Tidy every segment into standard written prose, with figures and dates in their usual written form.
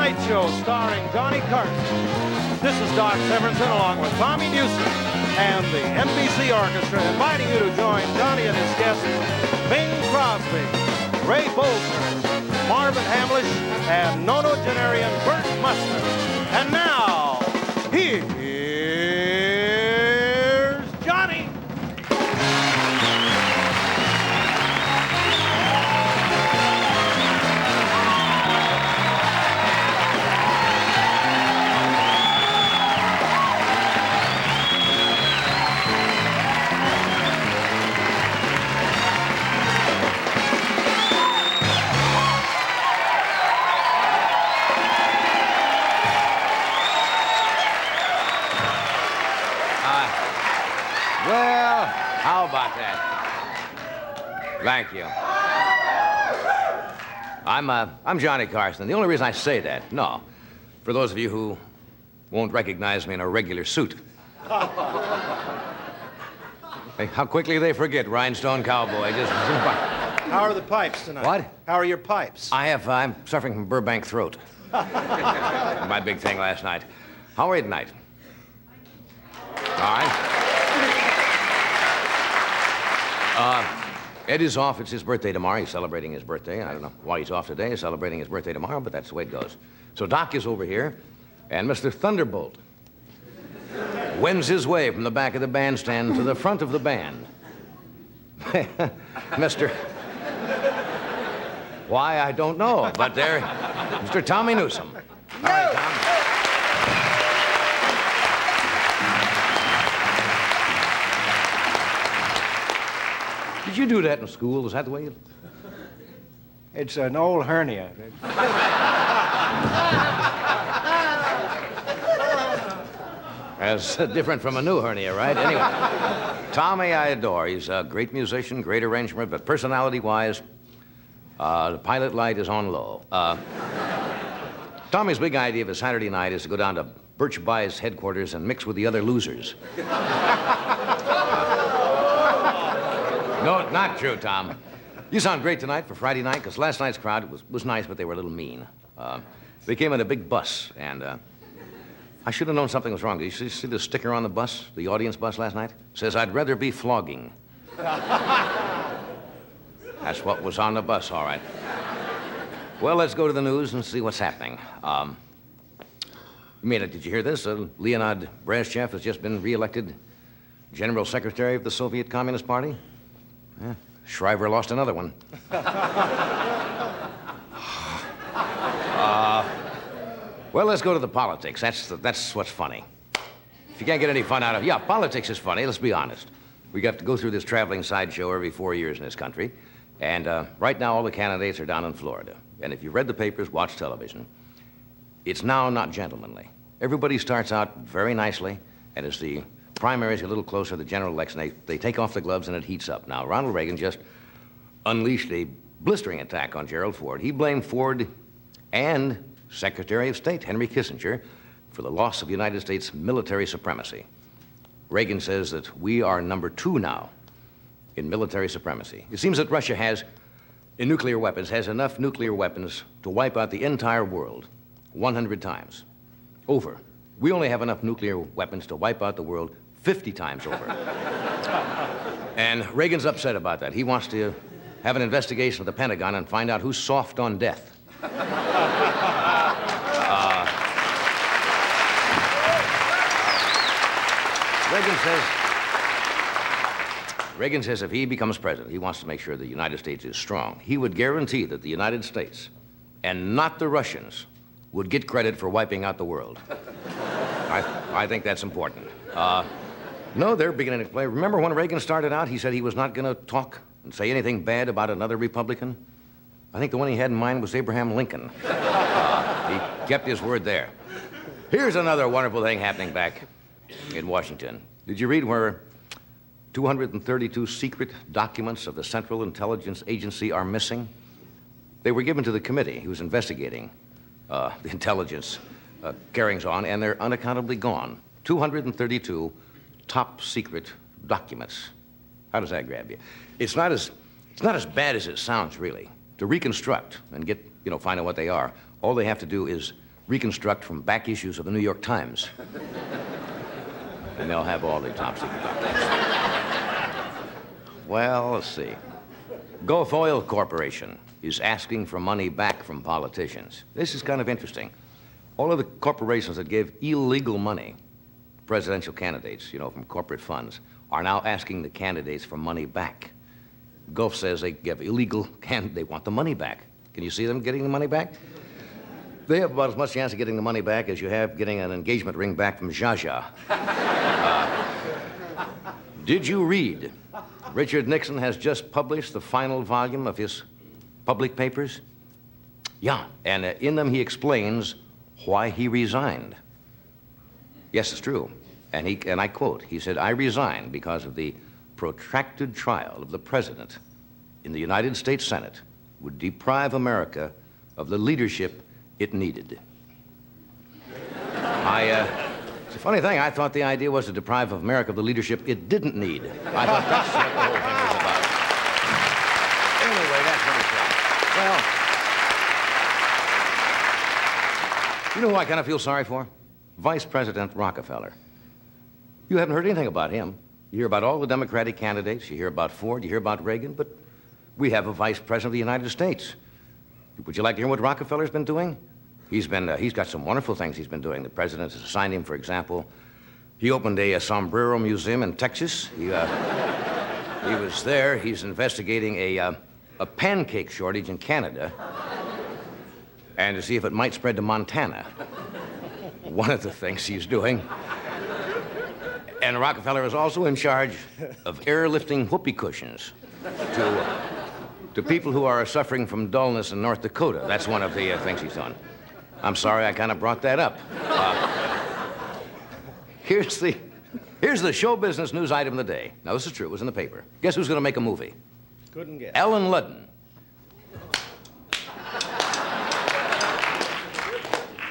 Sideshow starring Johnny Carson. This is Doc Severinsen along with Tommy Newsom and the NBC Orchestra inviting you to join Johnny and his guests, Bing Crosby, Ray Bolger, Marvin Hamlisch, and nonagenarian Burt Mustard. And now, here's Johnny. Well, how about that? Thank you. I'm Johnny Carson. The only reason I say that, for those of you who won't recognize me in a regular suit. Hey, how quickly they forget, Rhinestone Cowboy. How are the pipes tonight? What? How are your pipes? I'm suffering from Burbank throat. My big thing last night. How are you tonight? All right. Ed is off. It's his birthday tomorrow. He's celebrating his birthday. I don't know why he's off today. He's celebrating his birthday tomorrow, but that's the way it goes. So Doc is over here, and Mr. Thunderbolt wends his way from the back of the bandstand to the front of the band. Mr. Why, I don't know, but there, Mr. Tommy Newsom. All right, Tom. Did you do that in school? Is that the way you... It's an old hernia. That's different from a new hernia, right? Anyway, Tommy I adore. He's a great musician, great arranger, but personality-wise, the pilot light is on low. Tommy's big idea of a Saturday night is to go down to Birch By's headquarters and mix with the other losers. No, not true, Tom. You sound great tonight for Friday night, because last night's crowd was nice, but they were a little mean. They came in a big bus, and I should have known something was wrong. Did you see the sticker on the bus, the audience bus last night? It says, "I'd rather be flogging." That's what was on the bus, all right. Well, let's go to the news and see what's happening. Did you hear this? Leonid Brezhnev has just been reelected General Secretary of the Soviet Communist Party. Yeah, Shriver lost another one. Well, let's go to the politics. That's what's funny. If you can't get any fun out of it, yeah, politics is funny, let's be honest. We got to go through this traveling sideshow every 4 years in this country, and right now all the candidates are down in Florida. And if you've read the papers, watched television, it's now not gentlemanly. Everybody starts out very nicely, and as the primaries get a little closer to the general election, they take off the gloves and it heats up. Now, Ronald Reagan just unleashed a blistering attack on Gerald Ford. He blamed Ford and Secretary of State Henry Kissinger for the loss of the United States military supremacy. Reagan says that we are number 2 now in military supremacy. It seems that Russia has enough nuclear weapons to wipe out the entire world 100 times over. We only have enough nuclear weapons to wipe out the world 50 times over. And Reagan's upset about that. He wants to have an investigation of the Pentagon and find out who's soft on death. Reagan says if he becomes president, he wants to make sure the United States is strong. He would guarantee that the United States, and not the Russians, would get credit for wiping out the world. I think that's important. No, they're beginning to play. Remember when Reagan started out, he said he was not going to talk and say anything bad about another Republican? I think the one he had in mind was Abraham Lincoln. He kept his word there. Here's another wonderful thing happening back in Washington. Did you read where 232 secret documents of the Central Intelligence Agency are missing? They were given to the committee who's investigating the intelligence carryings on, and they're unaccountably gone. 232 top secret documents. How does that grab you? It's not as bad as it sounds, really. To reconstruct and find out what they are, all they have to do is reconstruct from back issues of the New York Times. And they'll have all the top secret documents. Well, let's see. Gulf Oil Corporation is asking for money back from politicians. This is kind of interesting. All of the corporations that give illegal money, presidential candidates, you know, from corporate funds, are now asking the candidates for money back. Gulf says they give illegal, they want the money back. Can you see them getting the money back? They have about as much chance of getting the money back as you have getting an engagement ring back from Zsa Zsa. Did you read? Richard Nixon has just published the final volume of his public papers. Yeah, and in them he explains why he resigned. Yes, it's true. And I quote, he said, "I resigned because of the protracted trial of the president in the United States Senate would deprive America of the leadership it needed." It's a funny thing, I thought the idea was to deprive America of the leadership it didn't need. I thought that's what the whole thing was about. Anyway, that's what he said. Well, you know who I kind of feel sorry for? Vice President Rockefeller. You haven't heard anything about him. You hear about all the Democratic candidates, you hear about Ford, you hear about Reagan, but we have a Vice President of the United States. Would you like to hear what Rockefeller's been doing? He's got some wonderful things he's been doing. The president has assigned him, for example, he opened a sombrero museum in Texas. He was there. He's investigating a pancake shortage in Canada and to see if it might spread to Montana. One of the things he's doing. And Rockefeller is also in charge of airlifting whoopee cushions to people who are suffering from dullness in North Dakota. That's one of the things he's done. I'm sorry I kind of brought that up. Here's the show business news item of the day. Now, this is true. It was in the paper. Guess who's going to make a movie? Couldn't guess. Ellen Ludden.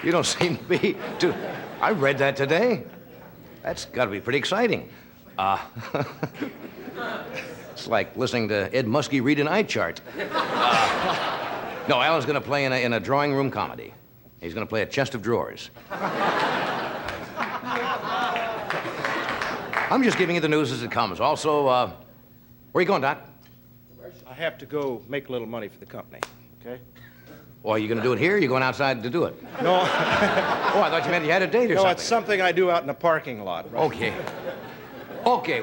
You don't seem to be too... I read that today. That's got to be pretty exciting. It's like listening to Ed Muskie read an eye chart. No, Alan's going to play in a drawing room comedy. He's going to play a chest of drawers. I'm just giving you the news as it comes. Also, where are you going, Doc? I have to go make a little money for the company, okay? Well, are you going to do it here, or are you going outside to do it? No. Oh, I thought you meant you had a date or something. No, it's something I do out in the parking lot. Right? Okay. Okay,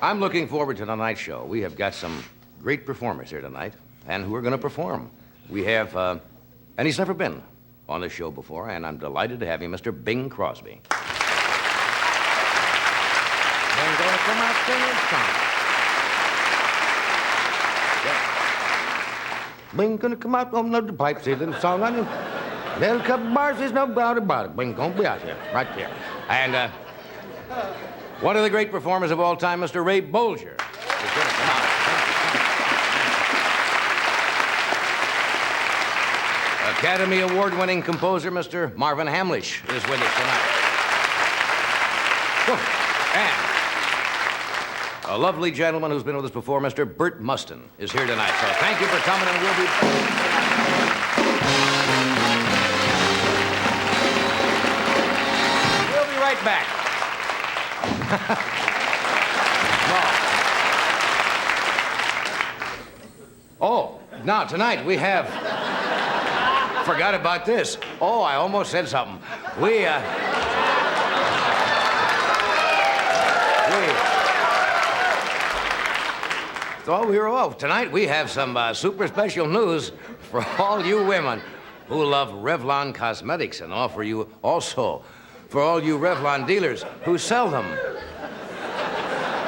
I'm looking forward to tonight's show. We have got some great performers here tonight, and who are going to perform. We have, and he's never been on this show before, and I'm delighted to have him, Mr. Bing Crosby. And going to come out singing song. Bing gonna come out on the pipe, see the song on him. There's a couple bars, there's no doubt about it. Bing gonna be out here, right there. And one of the great performers of all time, Mr. Ray Bolger, is gonna come out. Academy Award-winning composer, Mr. Marvin Hamlisch, is with us tonight. And a lovely gentleman who's been with us before, Mr. Bert Mustin, is here tonight. So thank you for coming, and we'll be right back. Oh, now tonight we have... Forgot about this. Oh, I almost said something. Tonight we have some super special news for all you women who love Revlon cosmetics, and offer you also for all you Revlon dealers who sell them.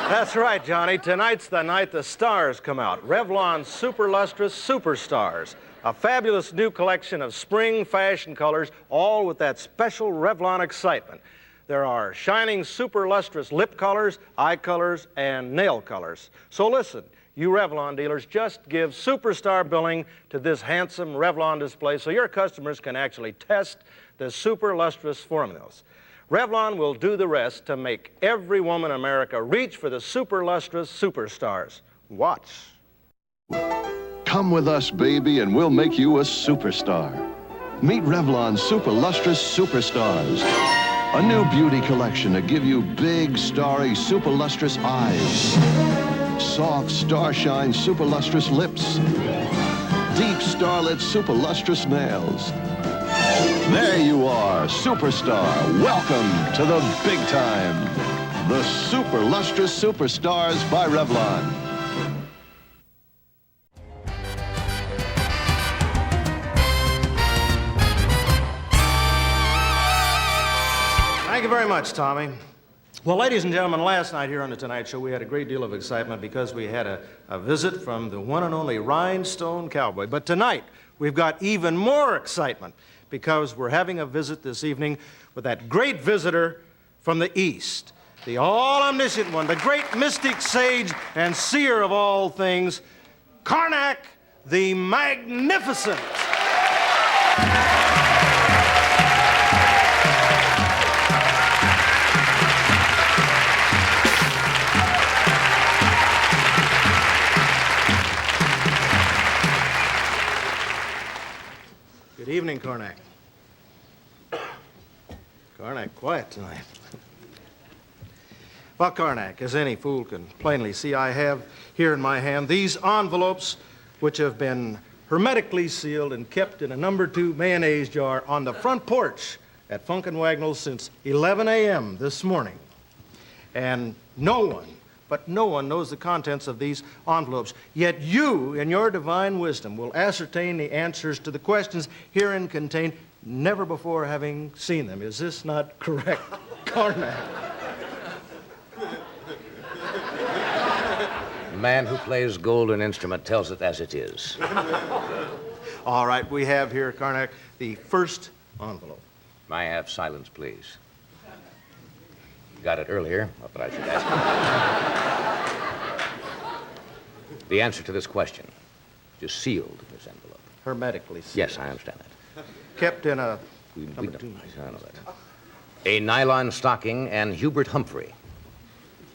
That's right, Johnny. Tonight's the night the stars come out. Revlon Super Lustrous Superstars. A fabulous new collection of spring fashion colors, all with that special Revlon excitement. There are shining super lustrous lip colors, eye colors, and nail colors. So listen, you Revlon dealers, just give superstar billing to this handsome Revlon display so your customers can actually test the super lustrous formulas. Revlon will do the rest to make every woman in America reach for the super lustrous superstars. Watch. Come with us, baby, and we'll make you a superstar. Meet Revlon's Super Lustrous Superstars. A new beauty collection to give you big, starry, super lustrous eyes. Soft, starshine, super lustrous lips. Deep, starlit, super lustrous nails. There you are, superstar. Welcome to the big time. The Super Lustrous Superstars by Revlon. Thank you very much, Tommy. Well, ladies and gentlemen, last night here on The Tonight Show, we had a great deal of excitement because we had a visit from the one and only Rhinestone Cowboy. But tonight, we've got even more excitement because we're having a visit this evening with that great visitor from the East, the all-omniscient one, the great mystic sage and seer of all things, Karnak the Magnificent. Good evening, Karnak. Karnak, quiet tonight. Well, Karnak, as any fool can plainly see, I have here in my hand these envelopes which have been hermetically sealed and kept in a number 2 mayonnaise jar on the front porch at Funk and Wagnall's since 11 a.m. this morning. And no one knows the contents of these envelopes. Yet you, in your divine wisdom, will ascertain the answers to the questions herein contained, never before having seen them. Is this not correct, Karnak? The man who plays golden instrument tells it as it is. All right, we have here, Karnak, the first envelope. May I have silence, please? Got it earlier, not that I should ask. The answer to this question is sealed in this envelope. Hermetically sealed. Yes, I understand that. Kept in a... I know that. A nylon stocking and Hubert Humphrey.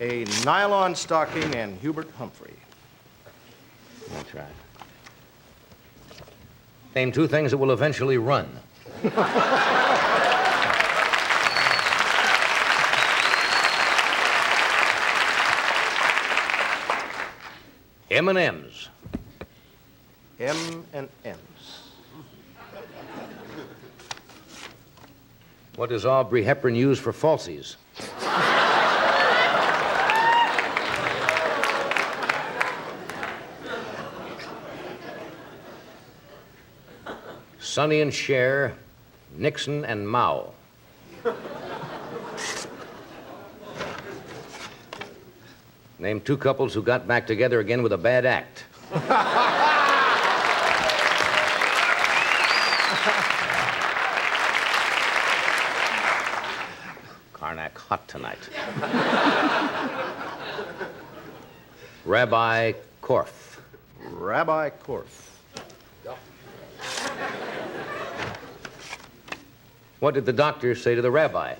A nylon stocking and Hubert Humphrey. That's right. Name 2 things that will eventually run. M&M's. M&M's. What does Aubrey Hepburn use for falsies? Sonny and Cher, Nixon and Mao. Name 2 couples who got back together again with a bad act. Karnak hot tonight. Rabbi Korf. Rabbi Korf. What did the doctor say to the rabbi?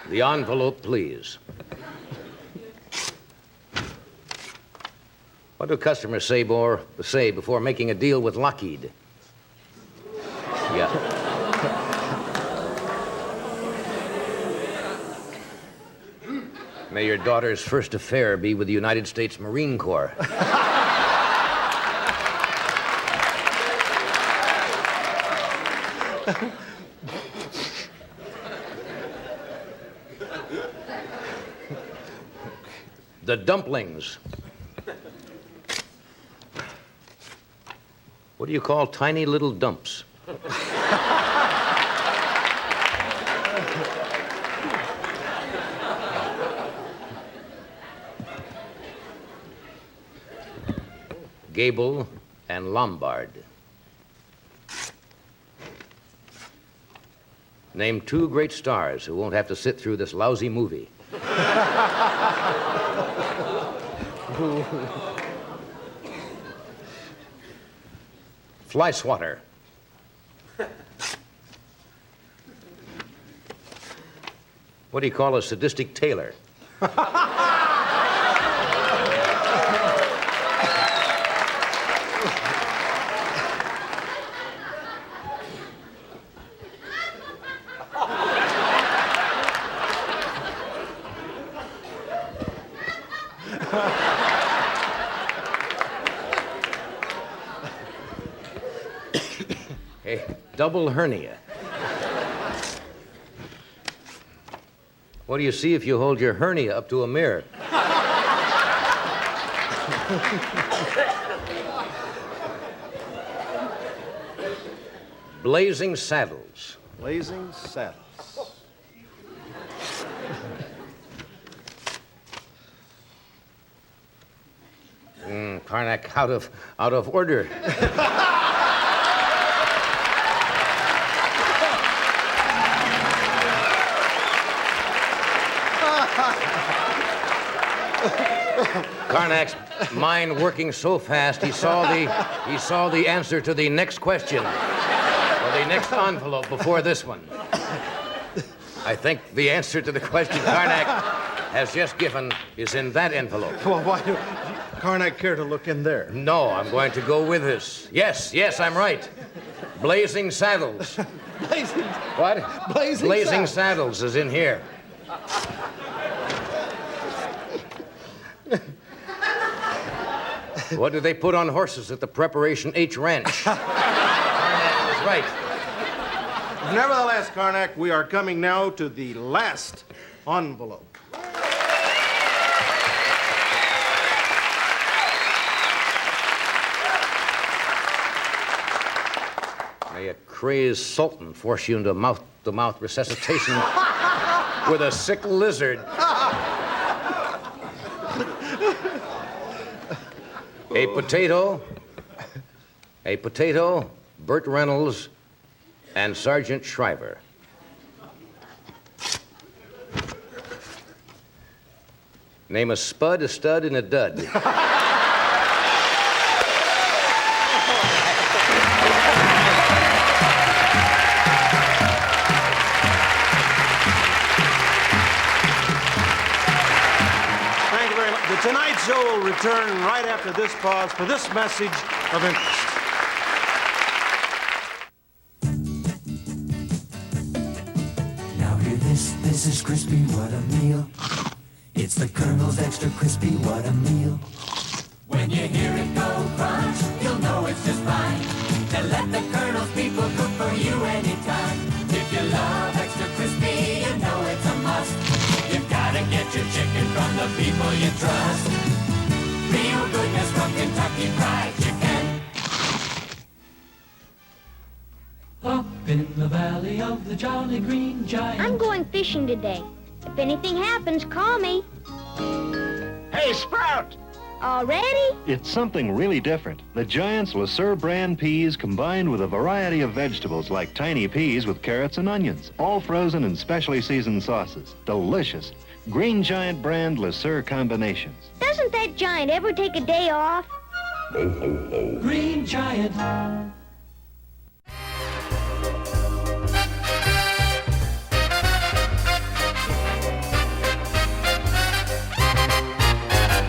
The envelope, please. What do customers say before making a deal with Lockheed? Yeah. May your daughter's first affair be with the United States Marine Corps. The dumplings. What do you call tiny little dumps? Gable and Lombard. Name 2 great stars who won't have to sit through this lousy movie. Fly swatter. What do you call a sadistic tailor? A double hernia. What do you see if you hold your hernia up to a mirror? Blazing saddles. Blazing saddles. Karnak, out of order. Karnak's mind working so fast, he saw the answer to the next question, or the next envelope before this one. I think the answer to the question Karnak has just given is in that envelope. Well, why do Karnak care to look in there? No, I'm going to go with this. Yes, I'm right. Blazing saddles. Blazing. What? Blazing saddles is in here. What do they put on horses at the Preparation H Ranch? Karnak is right. Nevertheless, Karnak, we are coming now to the last envelope. May a crazed sultan force you into mouth-to-mouth resuscitation with a sick lizard. A potato, Burt Reynolds, and Sergeant Shriver. Name a spud, a stud, and a dud. The Tonight Show will return right after this pause for this message of interest. Now hear this is crispy, what a meal. It's the Colonel's Extra Crispy, what a meal. When you hear it go crunch, you'll know it's just fine to let the Colonel's people cook for you anytime. If you love Extra Crispy, you know it's a must. You've gotta get your chicken from the people you trust. Real goodness from Kentucky Fried Chicken. Up in the valley of the Jolly Green Giant. I'm going fishing today. If anything happens, call me. Hey, Sprout! Already? It's something really different. The Giant's Le Sueur brand peas combined with a variety of vegetables like tiny peas with carrots and onions, all frozen in specially seasoned sauces. Delicious. Green Giant brand Le Sueur combinations. Doesn't that giant ever take a day off? Green Giant.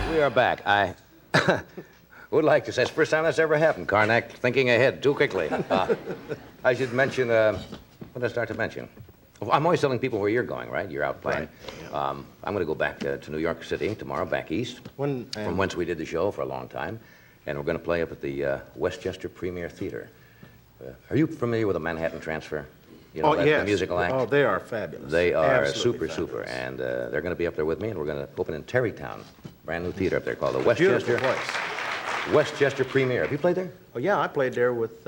We are back. I would like to say, it's the first time that's ever happened, Karnak, thinking ahead too quickly. I should mention, what did I start to mention? Well, I'm always telling people where you're going, right? You're out playing. Right. I'm going to go back to New York City tomorrow, back east, from whence we did the show for a long time. And we're going to play up at the Westchester Premier Theater. Are you familiar with the Manhattan Transfer? You know, yes. the musical act? Oh, they are fabulous. They are Absolutely super. fabulous. And they're going to be up there with me, and we're going to open in Terrytown. Brand new theater up there called the Beautiful Westchester Premier. Have you played there? Oh, yeah, I played there with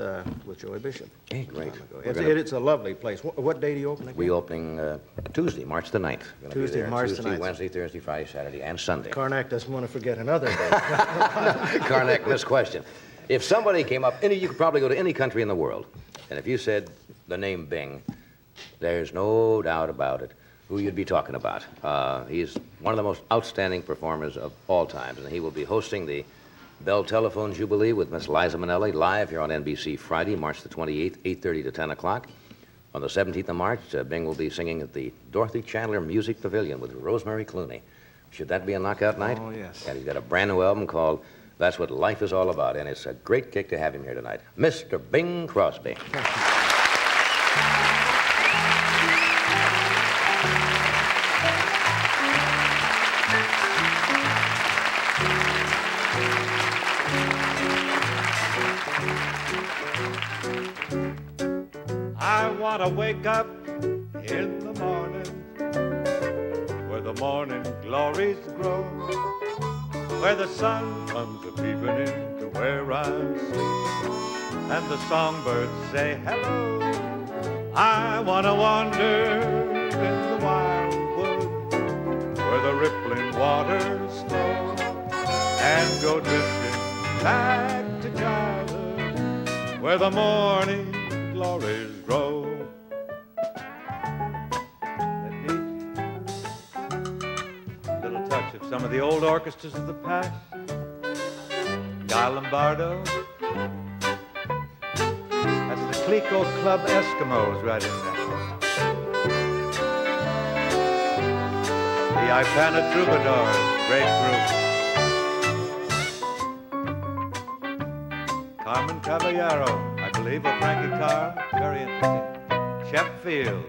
Joey Bishop. Hey, great. It's a lovely place. What day do you open again? We opening Tuesday, March the 9th. Gonna be Tuesday, there March the Tuesday, 9th. Wednesday, Thursday, Friday, Saturday, and Sunday. Karnak doesn't want to forget another day. Karnak, this question. If somebody came up, you could probably go to any country in the world, and if you said the name Bing, there's no doubt about it who you'd be talking about. He's one of the most outstanding performers of all times, and he will be hosting the Bell Telephone Jubilee with Miss Liza Minnelli live here on NBC Friday, March the 28th, 8:30 to 10 o'clock. On the 17th of March, Bing will be singing at the Dorothy Chandler Music Pavilion with Rosemary Clooney. Should that be a knockout night? Oh, yes. And he's got a brand new album called That's What Life Is All About, and it's a great kick to have him here tonight. Mr. Bing Crosby. I want to wake up in the morning where the morning glories grow, where the sun comes a-peeping into where I sleep, and the songbirds say hello. I want to wander in the wildwood where the rippling waters flow, and go drifting back to childhood where the morning glories grow. Little touch of some of the old orchestras of the past. Guy Lombardo. That's the Clico Club Eskimos right in there. The Ipana Troubadours, great group. Carmen Caballero, I believe, or Frankie Carr, very interesting. Sheffield.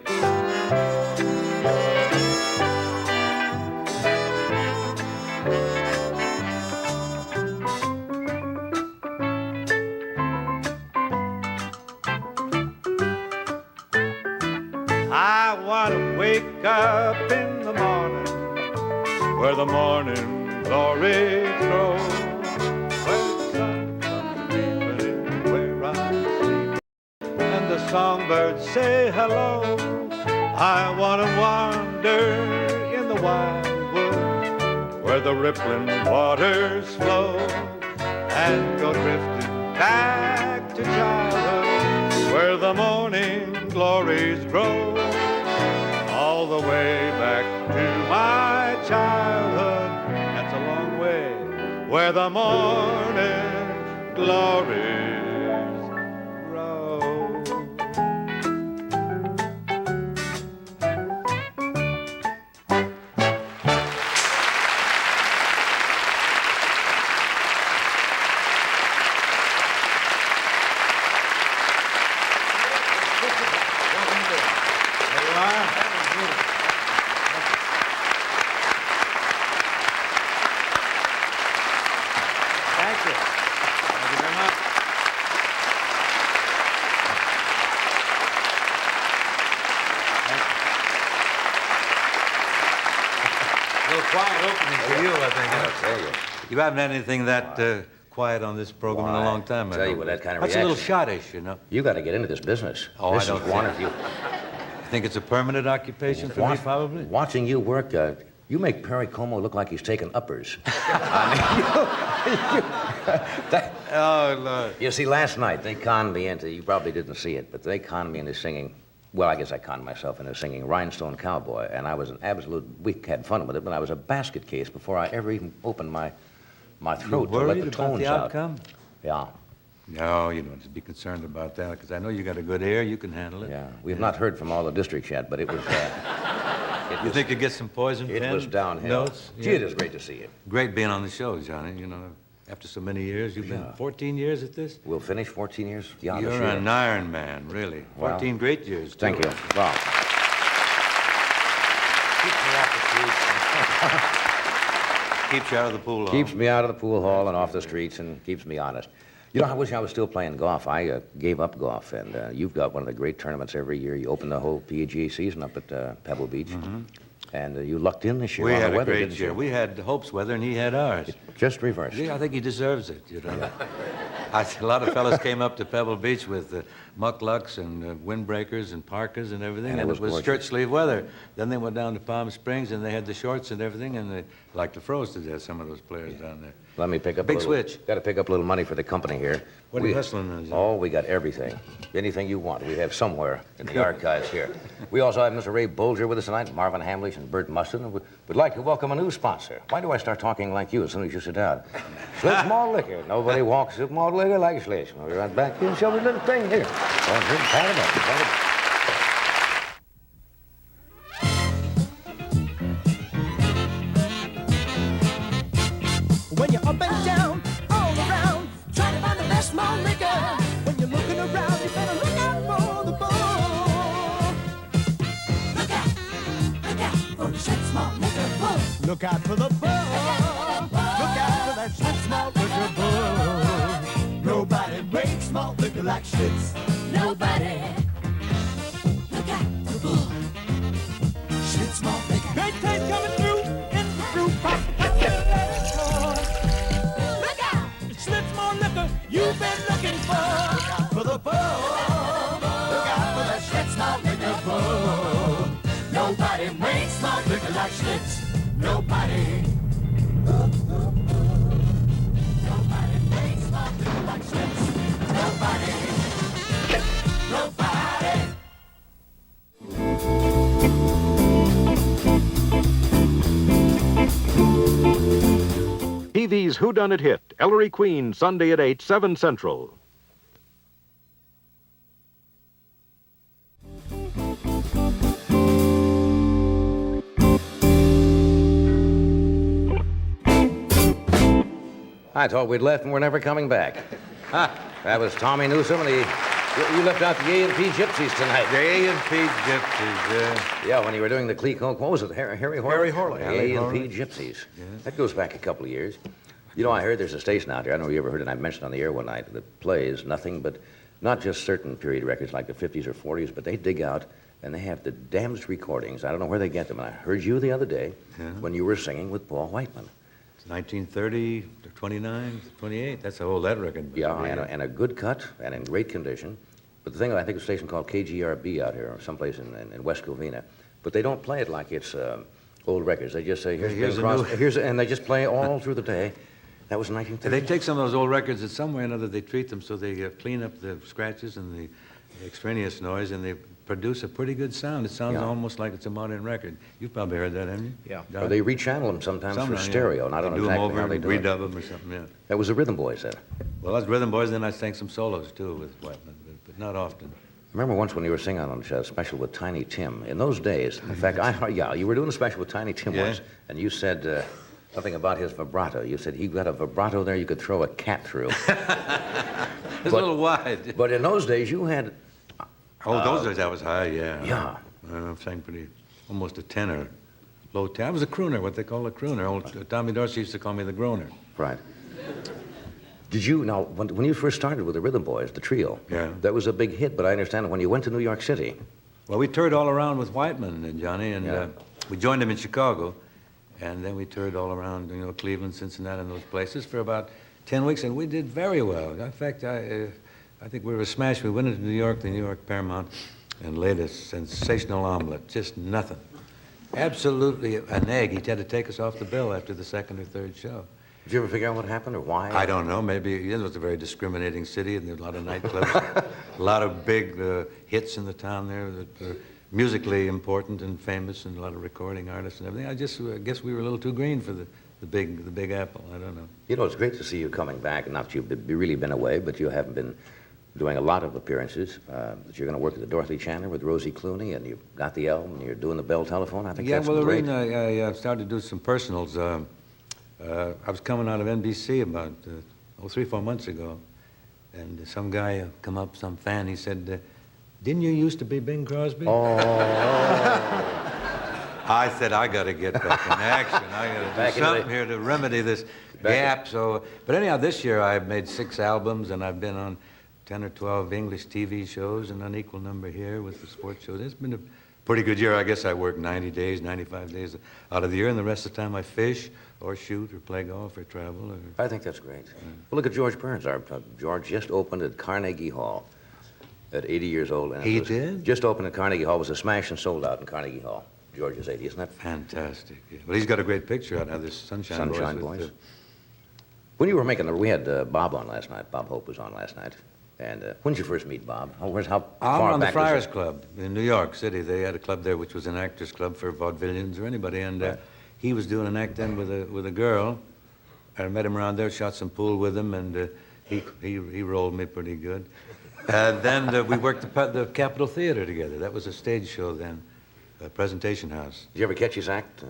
I want to wake up in the morning where the morning glory grows, where the sun comes peeping where I sleep, and the songbirds say hello. I want to wander in the wildwood where the rippling waters flow, and go drifting back to childhood where the morning glories grow, all the way back to my childhood. That's a long way, where the morning glories grow. Quiet opening for you, I think. I'll tell you. You haven't had anything that quiet on this program in a long time. I tell you, with that kind of That's reaction. a little shottish, you know. You got to get into this business. Oh, this I don't is one think- of you. You think it's a permanent occupation for me, probably? Watching you work, you make Perry Como look like he's taking uppers. Oh, Lord. You see, last night they conned me into, you probably didn't see it, but they conned me into singing, well, I guess I conned myself into singing Rhinestone Cowboy, and I was an absolute, we had fun with it, but I was a basket case before I ever even opened my throat to let Worried the about tones the out. outcome? Yeah, No, you don't have to be concerned about that, because I know you got a good ear. You can handle it. yeah. We've not heard from all the districts yet, but it was, You think you get some poison it pen was downhill. notes? Gee, it is great to see you. Great being on the show, Johnny. You know, after so many years, you've been 14 years at this? We'll finish 14 years. Yeah, You're this year. an iron man, really. 14 great years, too. Thank you. Well, keeps me off the streets. Keeps you out of the pool hall. Keeps me out of the pool hall and off the streets and keeps me honest. You know, I wish I was still playing golf. I gave up golf, and you've got one of the great tournaments every year. You open the whole PGA season up at Pebble Beach, and you lucked in this year We on had the a weather, great didn't year. you? We had Hope's weather, and he had ours. Just reversed. Yeah, I think he deserves it, you know. A lot of fellas came up to Pebble Beach with mucklucks and windbreakers and parkas and everything, And it was gorgeous. shirt sleeve weather. Then they went down to Palm Springs, and they had the shorts and everything, and they like to froze to death, some of those players down there. Let me pick up Big a little, switch. Got to pick up a little money for the company here. What are you hustling on, John? Oh, we got everything. Anything you want, we have somewhere in the archives here. We also have Mr. Ray Bolger with us tonight, Marvin Hamlisch and Bert Musson. We'd like to welcome a new sponsor. Why do I start talking like you as soon as you sit down? Schlitz Malt Liquor. Nobody walks with malt liquor like Schlitz. We'll be right back here and show you a little thing here. Oh, here, pat it up. Look out for the bug. Look out for that Schlitz malt liquor bug. Nobody makes malt liquor like Schlitz. Nobody. Look out for the bug. Schlitz malt liquor. Great taste coming through in the fruit pop. Look out! It's Schlitz malt liquor you've been looking for. Look out for the bug. Look out for that Schlitz malt liquor bug. Nobody makes malt liquor like Schlitz. Nobody. Nobody makes malt liquor like Schlitz. Nobody. Nobody. TV's Whodunit hit, Ellery Queen, Sunday at 8, 7 Central. I thought we'd left and we're never coming back. That was Tommy Newsom and you left out the A&P Gypsies tonight. The A&P Gypsies, yeah. Yeah, when you were doing the Clico, what was it, Harry Horley? Harry Horley. The A&P Gypsies. Yeah. That goes back a couple of years. You know, I heard there's a station out there, I don't know if you ever heard it, I mentioned on the air one night, that plays nothing but, not just certain period records like the 50s or 40s, but they dig out and they have the damnedest recordings. I don't know where they get them. And I heard you the other day when you were singing with Paul Whiteman. 1930 to 29, 28. That's how old that record was. Yeah, and a good cut and in great condition. But the thing, I think, a station called KGRB out here, or someplace in West Covina. But they don't play it like it's old records. They just say, here's Crosby, and they just play all through the day. That was 1930. They take some of those old records and some way or another they treat them so they clean up the scratches and the extraneous noise and they produce a pretty good sound. It sounds almost like it's a modern record. You've probably heard that, haven't you? Yeah. Or they rechannel them sometimes for stereo, and I don't know exactly how they do it. Redub them or something, yeah. That was the Rhythm Boys then. Well, that's Rhythm Boys, then I sang some solos too with Whiteman, but not often. I remember once when you were singing on a special with Tiny Tim. In those days, in fact, you were doing a special with Tiny Tim once, and you said something about his vibrato. You said he got a vibrato there you could throw a cat through. It's a little wide. But in those days, you had... Oh, those days I was high, yeah. Yeah. I sang pretty, almost a tenor, low tenor. I was a crooner, what they call a crooner. Old Tommy Dorsey used to call me the groaner. Right. Did you, now, when you first started with the Rhythm Boys, the trio, that was a big hit, but I understand when you went to New York City... Well, we toured all around with Whiteman and Johnny, and we joined him in Chicago, and then we toured all around, Cleveland, Cincinnati, and those places for about 10 weeks, and we did very well. In fact, I think we were smashed. We went into New York, the New York Paramount, and laid a sensational omelet, just nothing. Absolutely an egg. He had to take us off the bill after the second or third show. Did you ever figure out what happened or why? I don't know. Maybe it was a very discriminating city, and there were a lot of nightclubs, a lot of big hits in the town there that were musically important and famous, and a lot of recording artists and everything. I guess we were a little too green for the big apple. I don't know. You know, it's great to see you coming back. Not that you've really been away, but you haven't been doing a lot of appearances. That you're going to work at the Dorothy Chandler with Rosie Clooney, and you've got the album, and you're doing the Bell Telephone. I think that's great. Yeah, well, the reason I started to do some personals, I was coming out of NBC about 3-4 months ago, and some guy come up, some fan, he said, didn't you used to be Bing Crosby? Oh. I said, I got to get back in action. I got to do something here to remedy this gap. But anyhow, this year I've made 6 albums, and I've been on 10 or 12 English TV shows, and an equal number here with the sports shows. It's been a pretty good year. I guess I work 90 days, 95 days out of the year, and the rest of the time I fish or shoot or play golf or travel. I think that's great. Well, look at George Burns. George just opened at Carnegie Hall at 80 years old. And he did? Just opened at Carnegie Hall. It was a smash and sold out in Carnegie Hall. George is 80, isn't that fantastic? Yeah. Well, he's got a great picture out now, this Sunshine Boys. When you were making we had Bob on last night. Bob Hope was on last night. And when did you first meet Bob? How far on back the Friars Club in New York City. They had a club there which was an actors club for vaudevillians or anybody, and he was doing an act then with a girl. I met him around there, shot some pool with him, and he rolled me pretty good. Then we worked the Capitol Theater together. That was a stage show then, a presentation house. Did you ever catch his act?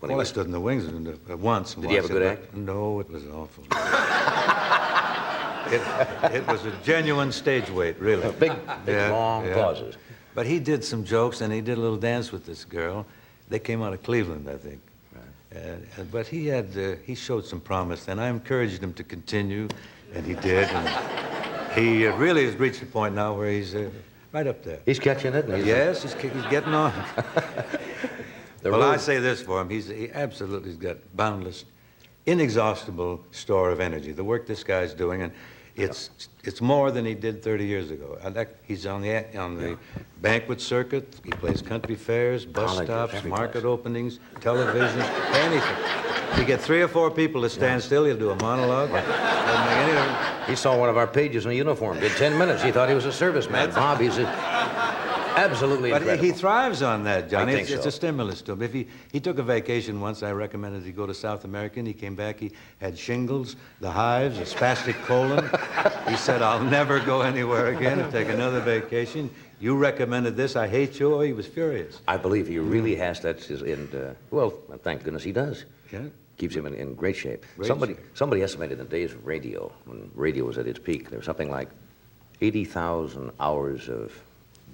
I stood in the wings once. Did he have a good act? No, it was awful. It was a genuine stage wait, really. Big long pauses. But he did some jokes, and he did a little dance with this girl. They came out of Cleveland, I think. Right. But he showed some promise, and I encouraged him to continue, and he did. And he really has reached a point now where he's right up there. He's catching it? And yes, he's getting on. Well, I say this for him. He absolutely has got boundless, inexhaustible store of energy. The work this guy's doing, and it's more than he did 30 years ago. He's on the banquet circuit. He plays country fairs, bus stops, market openings, television, anything. You get 3 or 4 people to stand still, he'll do a monologue. He saw one of our pages in a uniform, did 10 minutes. He thought he was a serviceman. Bob, he's absolutely incredible. But he thrives on that, Johnny. It's so. a stimulus to him. If he took a vacation once, I recommended he go to South America, and he came back, he had shingles, the hives, a spastic colon. He said, I'll never go anywhere again and take another vacation. You recommended this, I hate you. Oh, he was furious. I believe he really has that, well, thank goodness he does. Yeah. Keeps him in great shape. Somebody estimated in the days of radio, when radio was at its peak, there was something like 80,000 hours of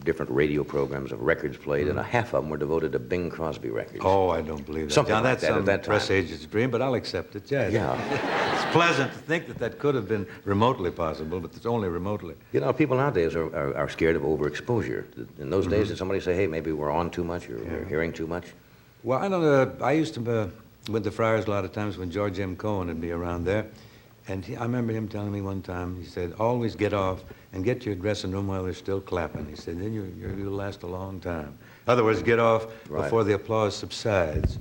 different radio programs of records played, and a half of them were devoted to Bing Crosby records. Oh, I don't believe that. Something now, like that's that at that press time. agent's dream, but I'll accept it, yeah. Yeah. It's pleasant to think that could have been remotely possible, but it's only remotely. You know, people nowadays are scared of overexposure. In those days, did somebody say, hey, maybe we're on too much, or we're hearing too much? Well, I don't know. I used to with the Friars a lot of times when George M. Cohen would be around there. And I remember him telling me one time, he said, always get off and get to your dressing room while they're still clapping. He said, then you'll last a long time. In other words, get off before the applause subsides.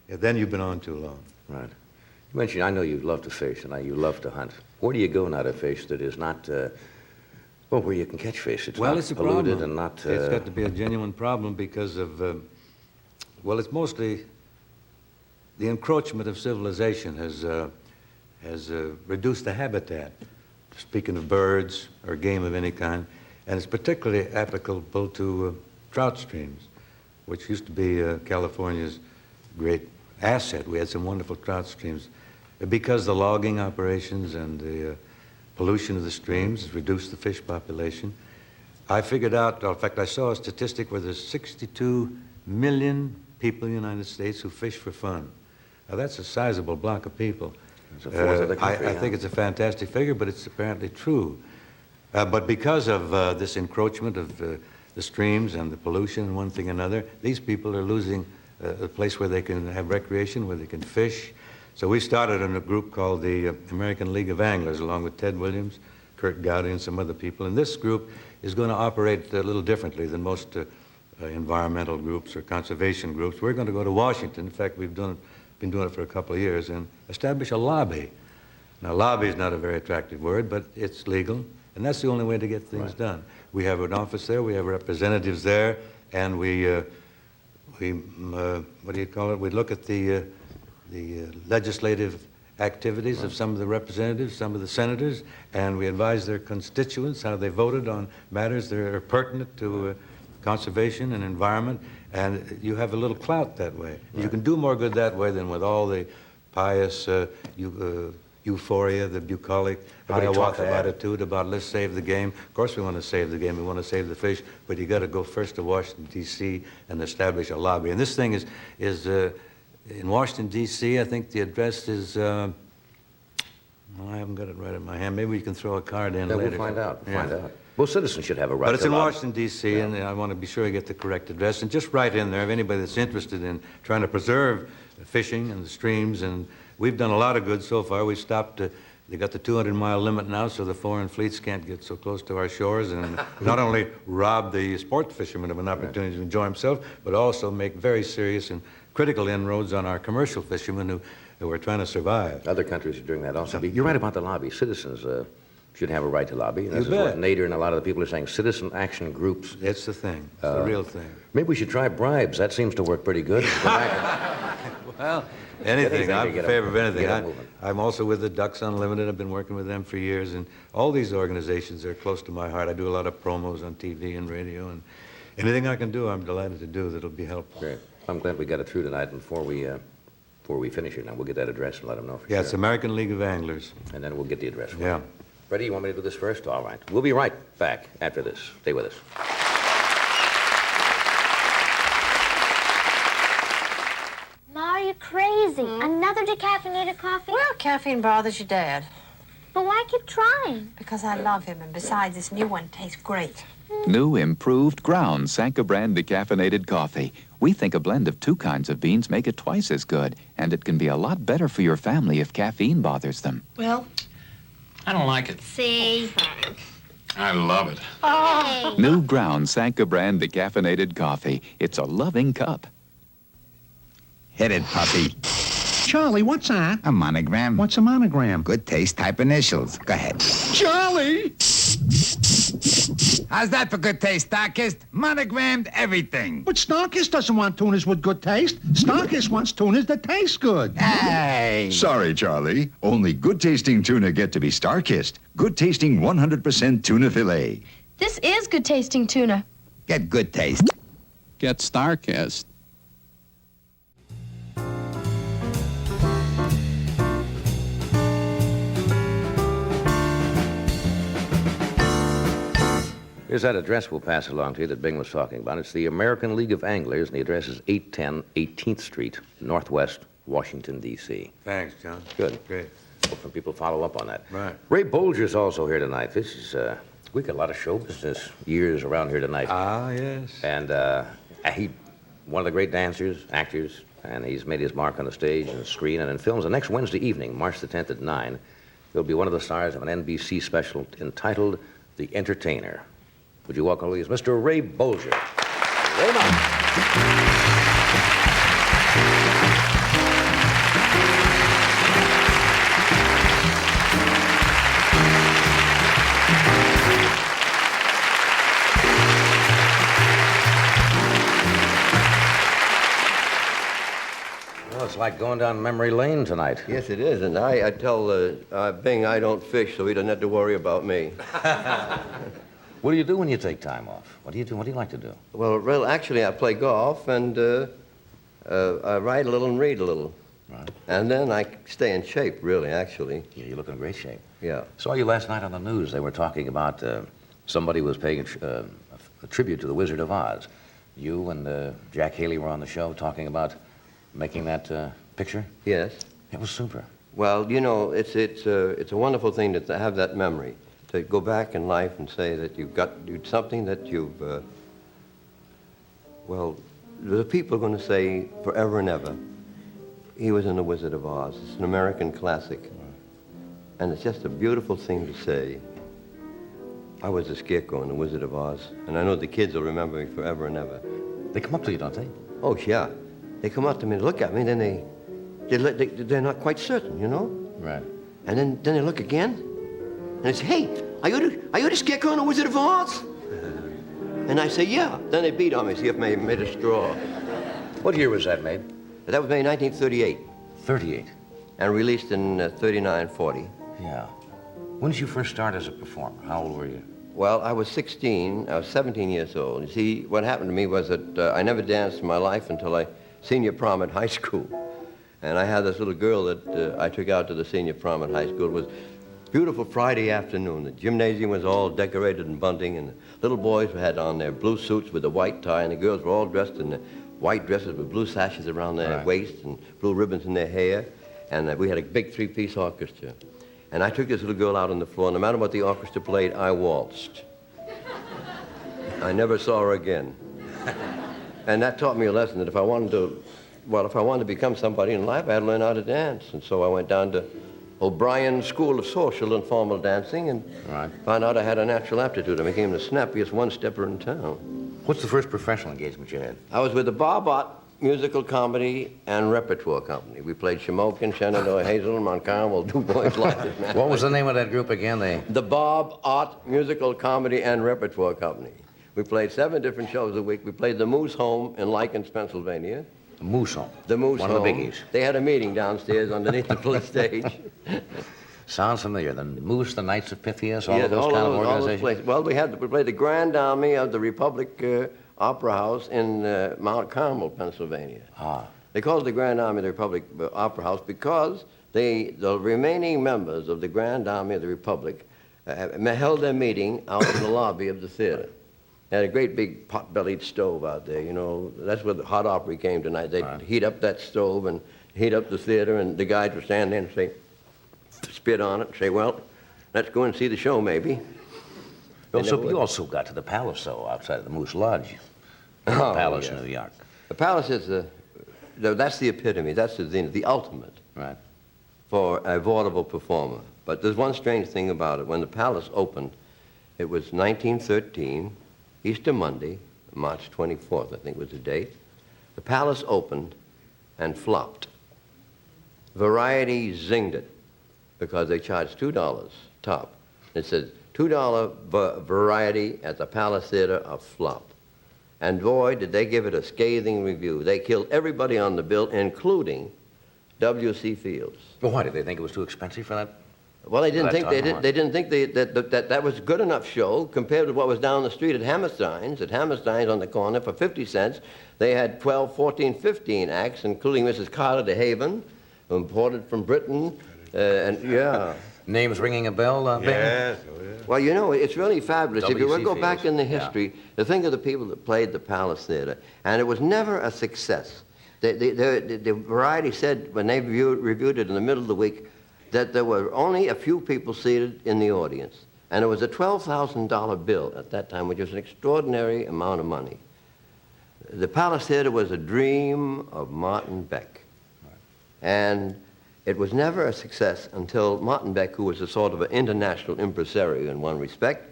Yeah, then you've been on too long. Right. You mentioned, I know you love to fish, and you love to hunt. Where do you go now to fish that is not, where you can catch fish? It's not it's a polluted problem. and not... It's got to be a genuine problem because of, it's mostly the encroachment of civilization has reduced the habitat, speaking of birds or game of any kind, and it's particularly applicable to trout streams, which used to be California's great asset. We had some wonderful trout streams. Because the logging operations and the pollution of the streams has reduced the fish population, I figured out, in fact, I saw a statistic where there's 62 million people in the United States who fish for fun. Now, that's a sizable block of people. It's a fourth of the country, I think it's a fantastic figure, but it's apparently true. But because of this encroachment of the streams and the pollution and one thing and another, these people are losing a place where they can have recreation, where they can fish. So we started in a group called the American League of Anglers, along with Ted Williams, Kurt Gowdy, and some other people. And this group is going to operate a little differently than most environmental groups or conservation groups. We're going to go to Washington. In fact, we've been doing it for a couple of years, and establish a lobby. Now, lobby is not a very attractive word, but it's legal, and that's the only way to get things done. We have an office there, we have representatives there, and we what do you call it? We look at the legislative activities of some of the representatives, some of the senators, and we advise their constituents how they voted on matters that are pertinent to conservation and environment, and you have a little clout that way. Right. You can do more good that way than with all the pious euphoria, the bucolic Hiawatha attitude about let's save the game. Of course we want to save the game, we want to save the fish, but you got to go first to Washington, D.C. and establish a lobby. And this thing is in Washington, D.C., I think the address is, I haven't got it right in my hand. Maybe we can throw a card in later. We'll find out. Well, citizens should have a right to But it's in lobby. Washington, D.C., and I want to be sure I get the correct address. And just write in there if anybody that's interested in trying to preserve fishing and the streams. And we've done a lot of good so far. We've stopped, they got the 200-mile limit now, so the foreign fleets can't get so close to our shores and not only rob the sport fishermen of an opportunity to enjoy himself, but also make very serious and critical inroads on our commercial fishermen who are trying to survive. Other countries are doing that also. You're right about the lobby. Citizens should have a right to lobby. And this You is bet. what Nader and a lot of the people are saying, citizen action groups. It's the thing. It's the real thing. Maybe we should try bribes. That seems to work pretty good. Well, anything. I'm in favor of anything. Get 'em moving. I'm also with the Ducks Unlimited. I've been working with them for years, and all these organizations are close to my heart. I do a lot of promos on TV and radio, and anything I can do, I'm delighted to do that'll be helpful. Great. I'm glad we got it through tonight. And before we finish it now, we'll get that address and let them know for Yeah, sure. it's American League of Anglers. And then we'll get the address for Yeah. you. Freddie, you want me to do this first? All right. We'll be right back after this. Stay with us. Ma, you're crazy. Susie, another decaffeinated coffee? Well, caffeine bothers your dad. But why keep trying? Because I love him, and besides, this new one tastes great. New improved ground Sanka brand decaffeinated coffee. We think a blend of 2 kinds of beans make it twice as good, and it can be a lot better for your family if caffeine bothers them. Well, I don't like it. See? I love it. Oh. New ground Sanka brand decaffeinated coffee. It's a loving cup. Hit it, puppy. Charlie, what's that? A monogram. What's a monogram? Good taste type initials. Go ahead. Charlie! How's that for good taste, Starkist? Monogrammed everything. But Starkist doesn't want tunas with good taste. Starkist wants tunas that taste good. Hey! Sorry, Charlie. Only good-tasting tuna get to be Starkist. Good-tasting 100% tuna fillet. This is good-tasting tuna. Get good taste. Get Starkist. Here's that address we'll pass along to you that Bing was talking about. It's the American League of Anglers, and the address is 810 18th Street, Northwest, Washington, D.C. Thanks, John. Good. Great. Hoping people follow up on that. Right. Ray Bolger's also here tonight. This is, we got a lot of show business years around here tonight. Ah, yes. And he, one of the great dancers, actors, and he's made his mark on the stage and the screen and in films. And next Wednesday evening, March the 10th at 9, he'll be one of the stars of an NBC special entitled The Entertainer. Would you welcome, please, Mr. Ray Bolger? Raymond. Well, it's like going down memory lane tonight. Yes, it is. And I tell Bing I don't fish, so he doesn't have to worry about me. What do you do when you take time off? What do you do? What do you like to do? Well, actually, I play golf, and I write a little and read a little. Right. And then I stay in shape, really, actually. Yeah, you look in great shape. Yeah. Saw you last night on the news. They were talking about somebody was paying a tribute to the Wizard of Oz. You and Jack Haley were on the show talking about making that picture? Yes. It was super. Well, you know, it's a wonderful thing to have that memory, to go back in life and say that you've got something that you've, well, the people are going to say forever and ever, he was in The Wizard of Oz. It's an American classic. And it's just a beautiful thing to say. I was the scarecrow in The Wizard of Oz, and I know the kids will remember me forever and ever. They come up to you, don't they? Oh, yeah. They come up to me and look at me, and then they're not quite certain, you know? Right. And then they look again, and they say, hey, are you the scarecrow in The Wizard of Oz? And I say, yeah. Then they beat on me, see if I made a straw. What year was that made? That was made in 1938. 38. And released in 39, 40. Yeah. When did you first start as a performer? How old were you? Well, I was 16. I was 17 years old. You see, what happened to me was that I never danced in my life until senior prom at high school. And I had this little girl that I took out to the senior prom at high school. It was a beautiful Friday afternoon. The gymnasium was all decorated in bunting, and the little boys had on their blue suits with a white tie, and the girls were all dressed in the white dresses with blue sashes around their waist and blue ribbons in their hair. And we had a big three-piece orchestra. And I took this little girl out on the floor, and no matter what the orchestra played, I waltzed. I never saw her again. And that taught me a lesson that if I wanted to become somebody in life, I had to learn how to dance. And so I went down to O'Brien's School of Social and Formal Dancing and found out I had a natural aptitude. I became the snappiest one-stepper in town. What's the first professional engagement you had? I was with the Bob Ott Musical Comedy and Repertoire Company. We played Shamokin, Shenandoah, Hazel, Montcalm, Du Bois, like this. What was the name of that group again? The Bob Ott Musical Comedy and Repertoire Company. We played 7 different shows a week. We played the Moose Home in Likens, Pennsylvania. The Moose Home? The Moose One Home. of the biggies. They had a meeting downstairs underneath the police stage. Sounds familiar. The Moose, the Knights of Pythias, all Yes, of those kind of organizations? All those places. Well, we played the Grand Army of the Republic Opera House in Mount Carmel, Pennsylvania. Ah. They called it the Grand Army of the Republic Opera House because the remaining members of the Grand Army of the Republic held their meeting out in the lobby of the theater. They had a great big pot-bellied stove out there, you know. That's where the hot opera came tonight. They'd heat up that stove and heat up the theater, and the guys would stand there and say, spit on it and say, well, let's go and see the show, maybe. You also got to the Palace, though, outside of the Moose Lodge. The Palace in New York. The Palace is that's the epitome, that's the ultimate for a vaudeville performer. But there's one strange thing about it. When the Palace opened, it was 1913, Easter Monday, March 24th, I think was the date. The Palace opened and flopped. Variety zinged it because they charged $2 top. It said, $2 Variety at the Palace Theater, a flop. And boy, did they give it a scathing review. They killed everybody on the bill, including W.C. Fields. Well, why? Did they think it was too expensive for that? Well, they didn't think that was good enough show compared with what was down the street at Hammerstein's. At Hammerstein's on the corner for 50 cents, they had 12, 14, 15 acts, including Mrs. Carter de Haven, imported from Britain, Names ringing a bell, Ben? Yes. Well, you know, it's really fabulous. If you go back in the history, to think of the people that played the Palace Theater, and it was never a success. The Variety said, when they reviewed it in the middle of the week, that there were only a few people seated in the audience. And it was a $12,000 bill at that time, which was an extraordinary amount of money. The Palace Theater was a dream of Martin Beck. And it was never a success until Martin Beck, who was a sort of an international impresario in one respect,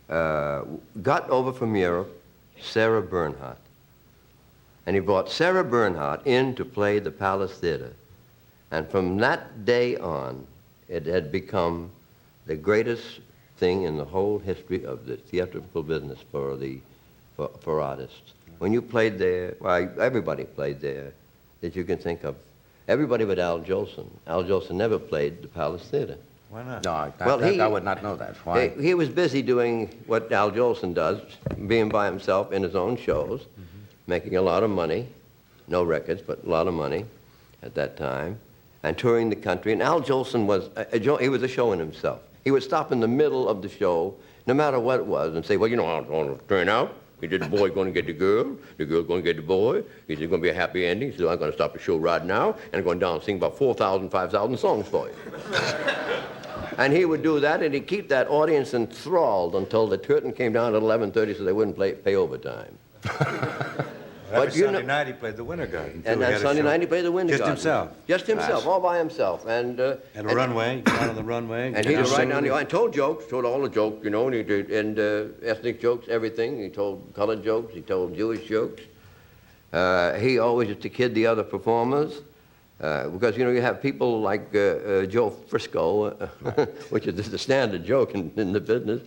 got over from Europe Sarah Bernhardt. And he brought Sarah Bernhardt in to play the Palace Theater. And from that day on, it had become the greatest thing in the whole history of the theatrical business for artists. When you played there, well, everybody played there that you can think of. Everybody but Al Jolson. Al Jolson never played the Palace Theater. Why not? No, I would not know that. Why? He was busy doing what Al Jolson does, being by himself in his own shows, making a lot of money, no records, but a lot of money at that time, and touring the country. And Al Jolson was a show in himself. He would stop in the middle of the show, no matter what it was, and say, well, you know how it's going to turn out. He did the boy going to get the girl going to get the boy. He said, it's going to be a happy ending. He said, I'm going to stop the show right now, and I'm going down and sing about 4,000, 5,000 songs for you. And he would do that, and he'd keep that audience enthralled until the curtain came down at 11:30 so they wouldn't pay overtime. Every Sunday night he played the Winter Garden. And that Sunday night he played the Winter Garden. Just himself? Just himself, all by himself. And a runway, down on the runway. And he was right down the line, told jokes, told all the jokes, you know, and he did, and ethnic jokes, everything. He told colored jokes, he told Jewish jokes. He always used to kid the other performers. Because, you know, you have people like Joe Frisco, which is just a standard joke in the business.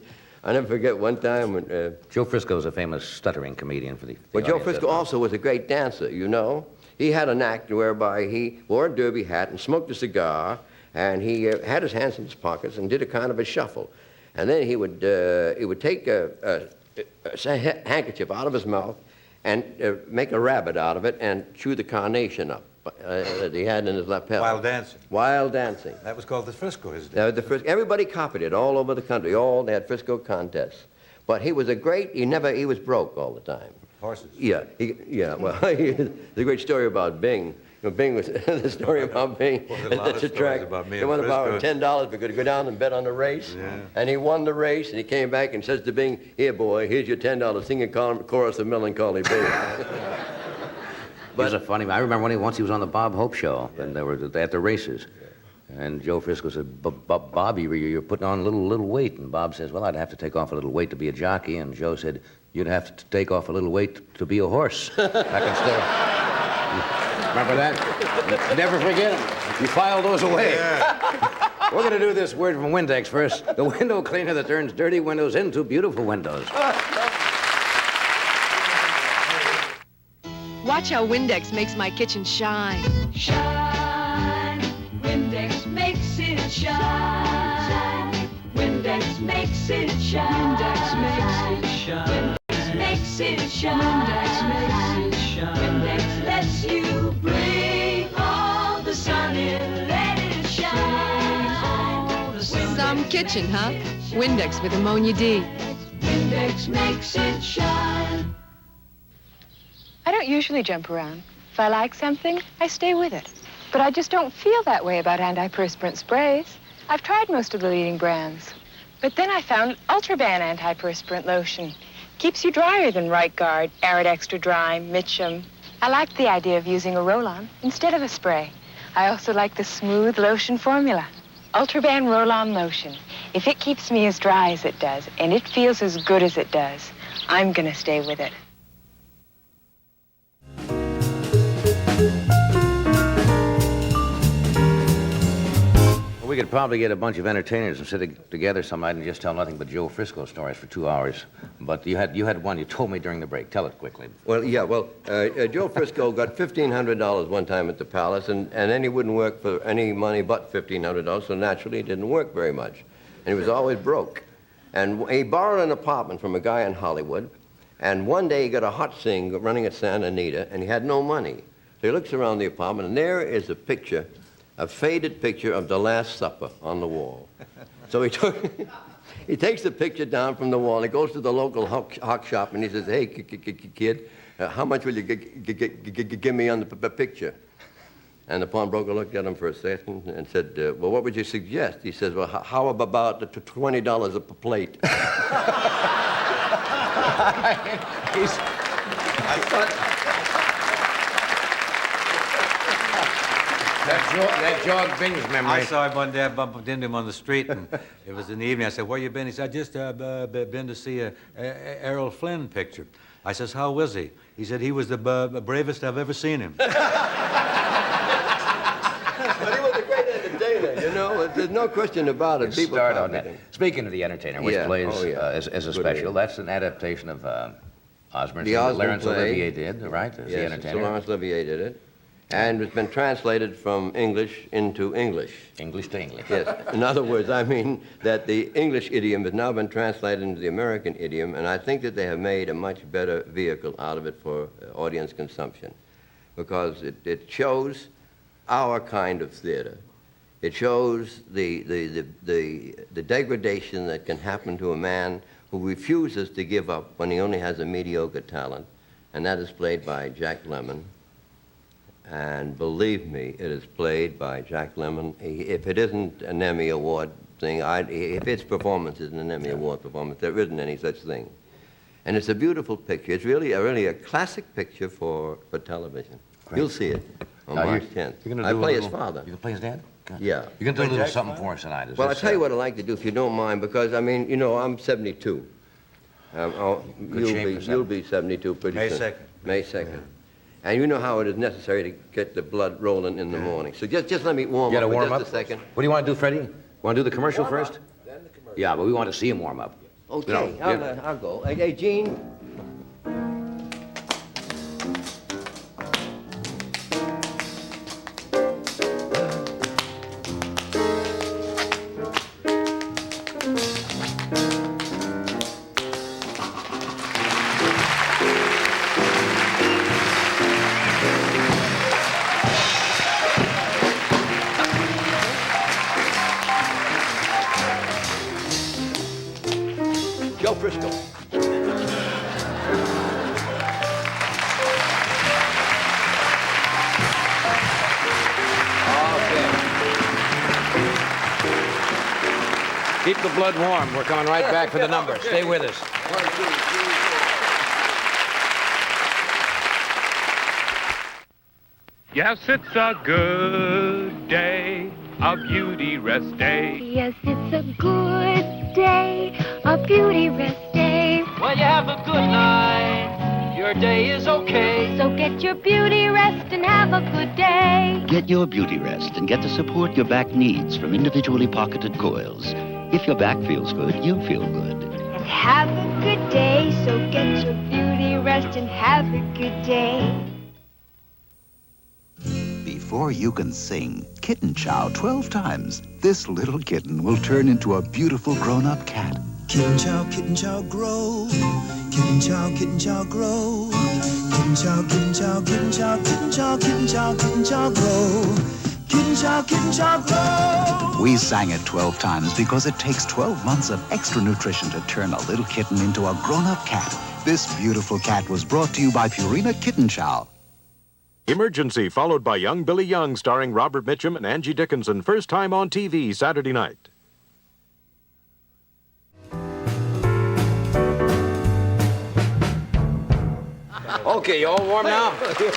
I never forget one time when... Joe Frisco is a famous stuttering comedian for the Well, Joe Frisco also was a great dancer, you know. He had an act whereby he wore a derby hat and smoked a cigar, and he had his hands in his pockets and did a kind of a shuffle. And then he would take a handkerchief out of his mouth and make a rabbit out of it and chew the carnation up that he had in his lapel. Wild dancing. Wild dancing. That was called the Frisco, his day. Everybody copied it all over the country. They had Frisco contests. But he was he was broke all the time. Horses. Yeah, well, the great story about Bing. You know, Bing was the story about Bing. A lot of stories about me They and wanted to borrow Frisco. $10 because to go down and bet on the race. Yeah. And he won the race, and he came back and says to Bing, "Here, boy, here's your $10. Sing a chorus of Melancholy Bing." He was a funny man. I remember once he was on the Bob Hope show, and they were at the races. And Joe Frisco said, Bob, you're putting on a little weight. And Bob says, well, I'd have to take off a little weight to be a jockey. And Joe said, you'd have to take off a little weight to be a horse. Back in Sterling. Remember that? Never forget him. You file those away. Yeah. We're going to do this word from Windex first. The window cleaner that turns dirty windows into beautiful windows. Watch how Windex makes my kitchen shine. Shine. Windex makes it shine. Windex makes it shine. Windex makes it shine. Windex makes it shine. Windex makes it shine. Windex lets you bring all the sun in. Let it shine. Some kitchen, huh? Windex with ammonia D. Windex makes it shine. I don't usually jump around. If I like something, I stay with it. But I just don't feel that way about antiperspirant sprays. I've tried most of the leading brands. But then I found Ultraban antiperspirant lotion. Keeps you drier than Right Guard, Arid Extra Dry, Mitchum. I like the idea of using a roll-on instead of a spray. I also like the smooth lotion formula. Ultraban roll-on lotion. If it keeps me as dry as it does, and it feels as good as it does, I'm gonna stay with it. We could probably get a bunch of entertainers and sit together some night and just tell nothing but Joe Frisco stories for 2 hours. But you had one you told me during the break. Tell it quickly. Well, yeah, Joe Frisco got $1,500 one time at the Palace, and then he wouldn't work for any money but $1,500, so naturally he didn't work very much. And he was always broke. And he borrowed an apartment from a guy in Hollywood, and one day he got a hot sing running at Santa Anita, and he had no money. So he looks around the apartment, and there is a faded picture of the Last Supper on the wall. So he takes the picture down from the wall, and he goes to the local hock shop, and he says, "Hey, kid, how much will you give me on the picture?" And the pawnbroker looked at him for a second and said, "Well, what would you suggest?" He says, "Well, how about the $20 a plate?" That jogged Bing's memory. I saw him one day. I bumped into him on the street, and it was in the evening. I said, "Where you been?" He said, "I just been to see a Errol Flynn picture." I says, "How was he?" He said, "He was the bravest I've ever seen him." But he was a great entertainer, you know. There's no question about it. People start on that. Speaking of the entertainer, which plays as a special, idea. That's an adaptation of Osborne's. The Osborne Laurence play. Olivier did, right? As the Yes, entertainer. Laurence Olivier did it. And it's been translated from English into English. English to English. Yes. In other words, I mean that the English idiom has now been translated into the American idiom, and I think that they have made a much better vehicle out of it for audience consumption, because it shows our kind of theater. It shows the degradation that can happen to a man who refuses to give up when he only has a mediocre talent, and that is played by Jack Lemmon. And believe me, it is played by Jack Lemmon. If it isn't an Emmy Award thing, if its performance isn't an Emmy Award performance, there isn't any such thing. And it's a beautiful picture. It's really a classic picture for television. Great. You'll see it on March 10th. I play his father. You can play his dad? God. Yeah. You're going to do a little something for us tonight. Well, I'll tell you what I'd like to do, if you don't mind, because, I mean, you know, I'm 72. You'll be 72 pretty May soon. 2nd. May 2nd. And you know how it is necessary to get the blood rolling in the morning. So just let me warm You up got to warm for up? just a second. What do you want to do, Freddie? Want to do the commercial first? Then the commercial. Yeah, but we want to see him warm up. Okay, You know, I'll go. Hey, Gene. Joe Frisco. Keep the blood warm. We're coming right back for the numbers. Stay with us. Yes, it's a good day, a beauty rest day. Yes, it's a good day, a beauty rest day. When you have a good night, your day is okay. So get your beauty rest and have a good day. Get your beauty rest and get the support your back needs from individually pocketed coils. If your back feels good, you feel good. And have a good day, so get your beauty rest and have a good day. Before you can sing Kitten Chow 12 times, this little kitten will turn into a beautiful grown-up cat. Kitten chow, grow. Kitten chow, grow. Kitten chow, kitten chow, kitten chow, kitten chow, kitten chow, kitten chow, grow. Kitten chow, grow. We sang it 12 times because it takes 12 months of extra nutrition to turn a little kitten into a grown-up cat. This beautiful cat was brought to you by Purina Kitten Chow. Emergency, followed by Young Billy Young, starring Robert Mitchum and Angie Dickinson. First time on TV, Saturday night. Okay, you all warm now? Let me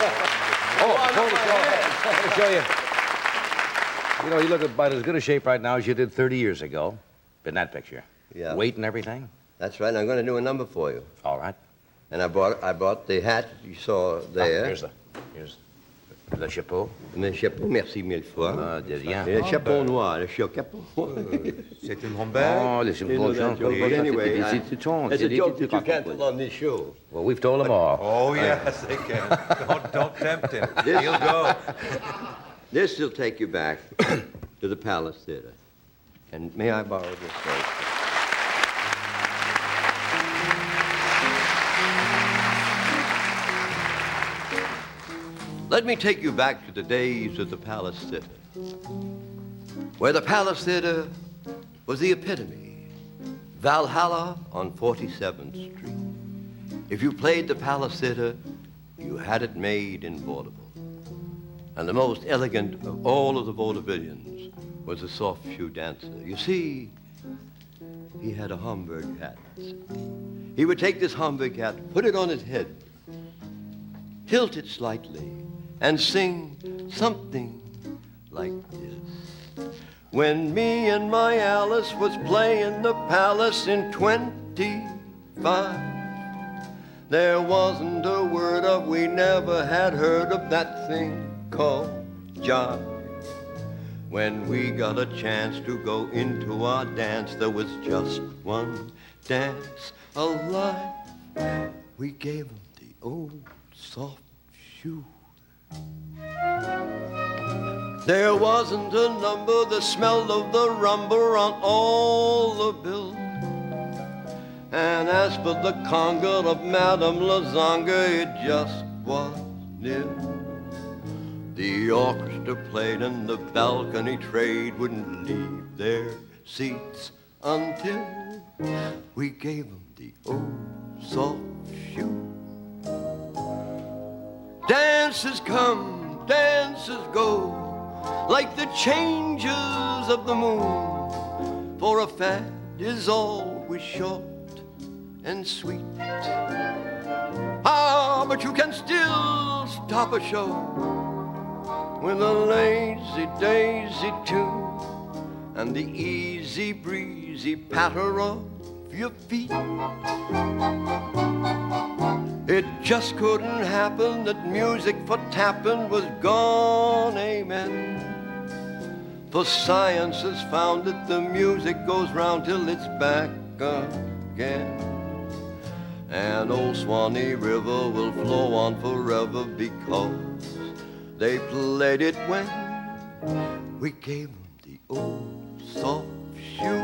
show you. You know, you look about as good a shape right now as you did 30 years ago. In that picture. Yeah. Weight and everything. That's right. I'm going to do a number for you. All right. And I bought the hat you saw there. Here's le chapeau. Le chapeau, merci mille fois. De rien. Le chapeau noir, le chapeau. C'est une Humbert? Oh, it's But anyway, it's a joke that you can't tell on this show. Well, we've told them all. Oh, yes, they can. Don't tempt him. He'll go. This will take you back to the Palace Theater. And may I borrow this phrase? Let me take you back to the days of the Palace Theater, where the Palace Theater was the epitome. Valhalla on 47th Street. If you played the Palace Theater, you had it made in vaudeville. And the most elegant of all of the vaudevillians was the soft shoe dancer. You see, he had a Homburg hat. He would take this Homburg hat, put it on his head, tilt it slightly, and sing something like this. When me and my Alice was playing the palace in 25, there wasn't a word of we never had heard of that thing called jive. When we got a chance to go into our dance, there was just one dance alive. We gave him the old soft shoe. There wasn't a number, the smell of the rumber on all the bills. And as for the conga of Madame Lazanga, it just was nil. The orchestra played and the balcony trade wouldn't leave their seats until we gave them the old soft shoe. Dances come, dances go, like the changes of the moon. For a fad is always short and sweet. Ah, but you can still stop a show with a lazy daisy tune and the easy breezy patter of your feet. It just couldn't happen that music for tapping was gone, amen. For science has found that the music goes round till it's back again. And old Swanee River will flow on forever because they played it when we gave them the old soft shoe.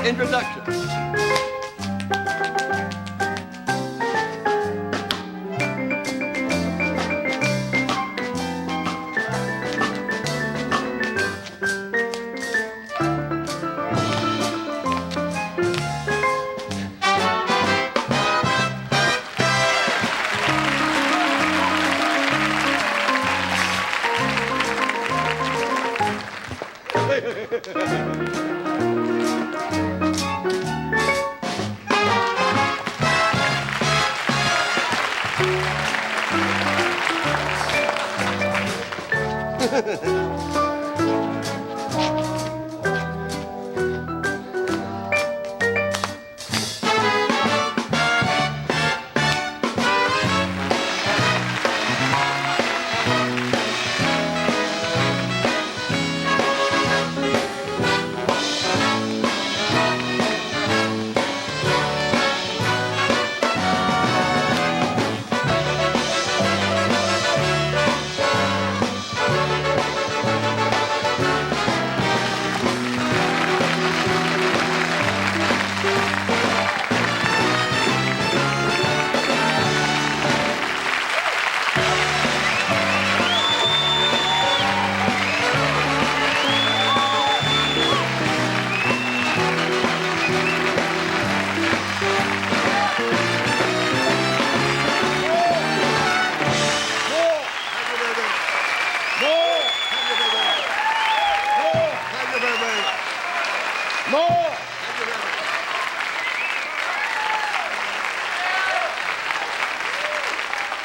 Introduction.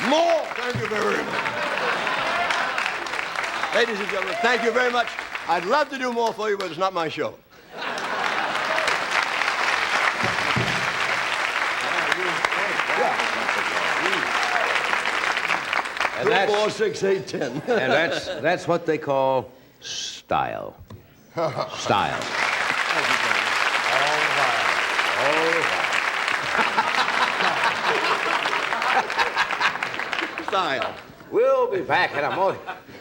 More. Thank you very much. Ladies and gentlemen, thank you very much. I'd love to do more for you, but it's not my show. And that's 4, 6, 8, 10. And that's what they call style. Style. Style. We'll be back in a moment.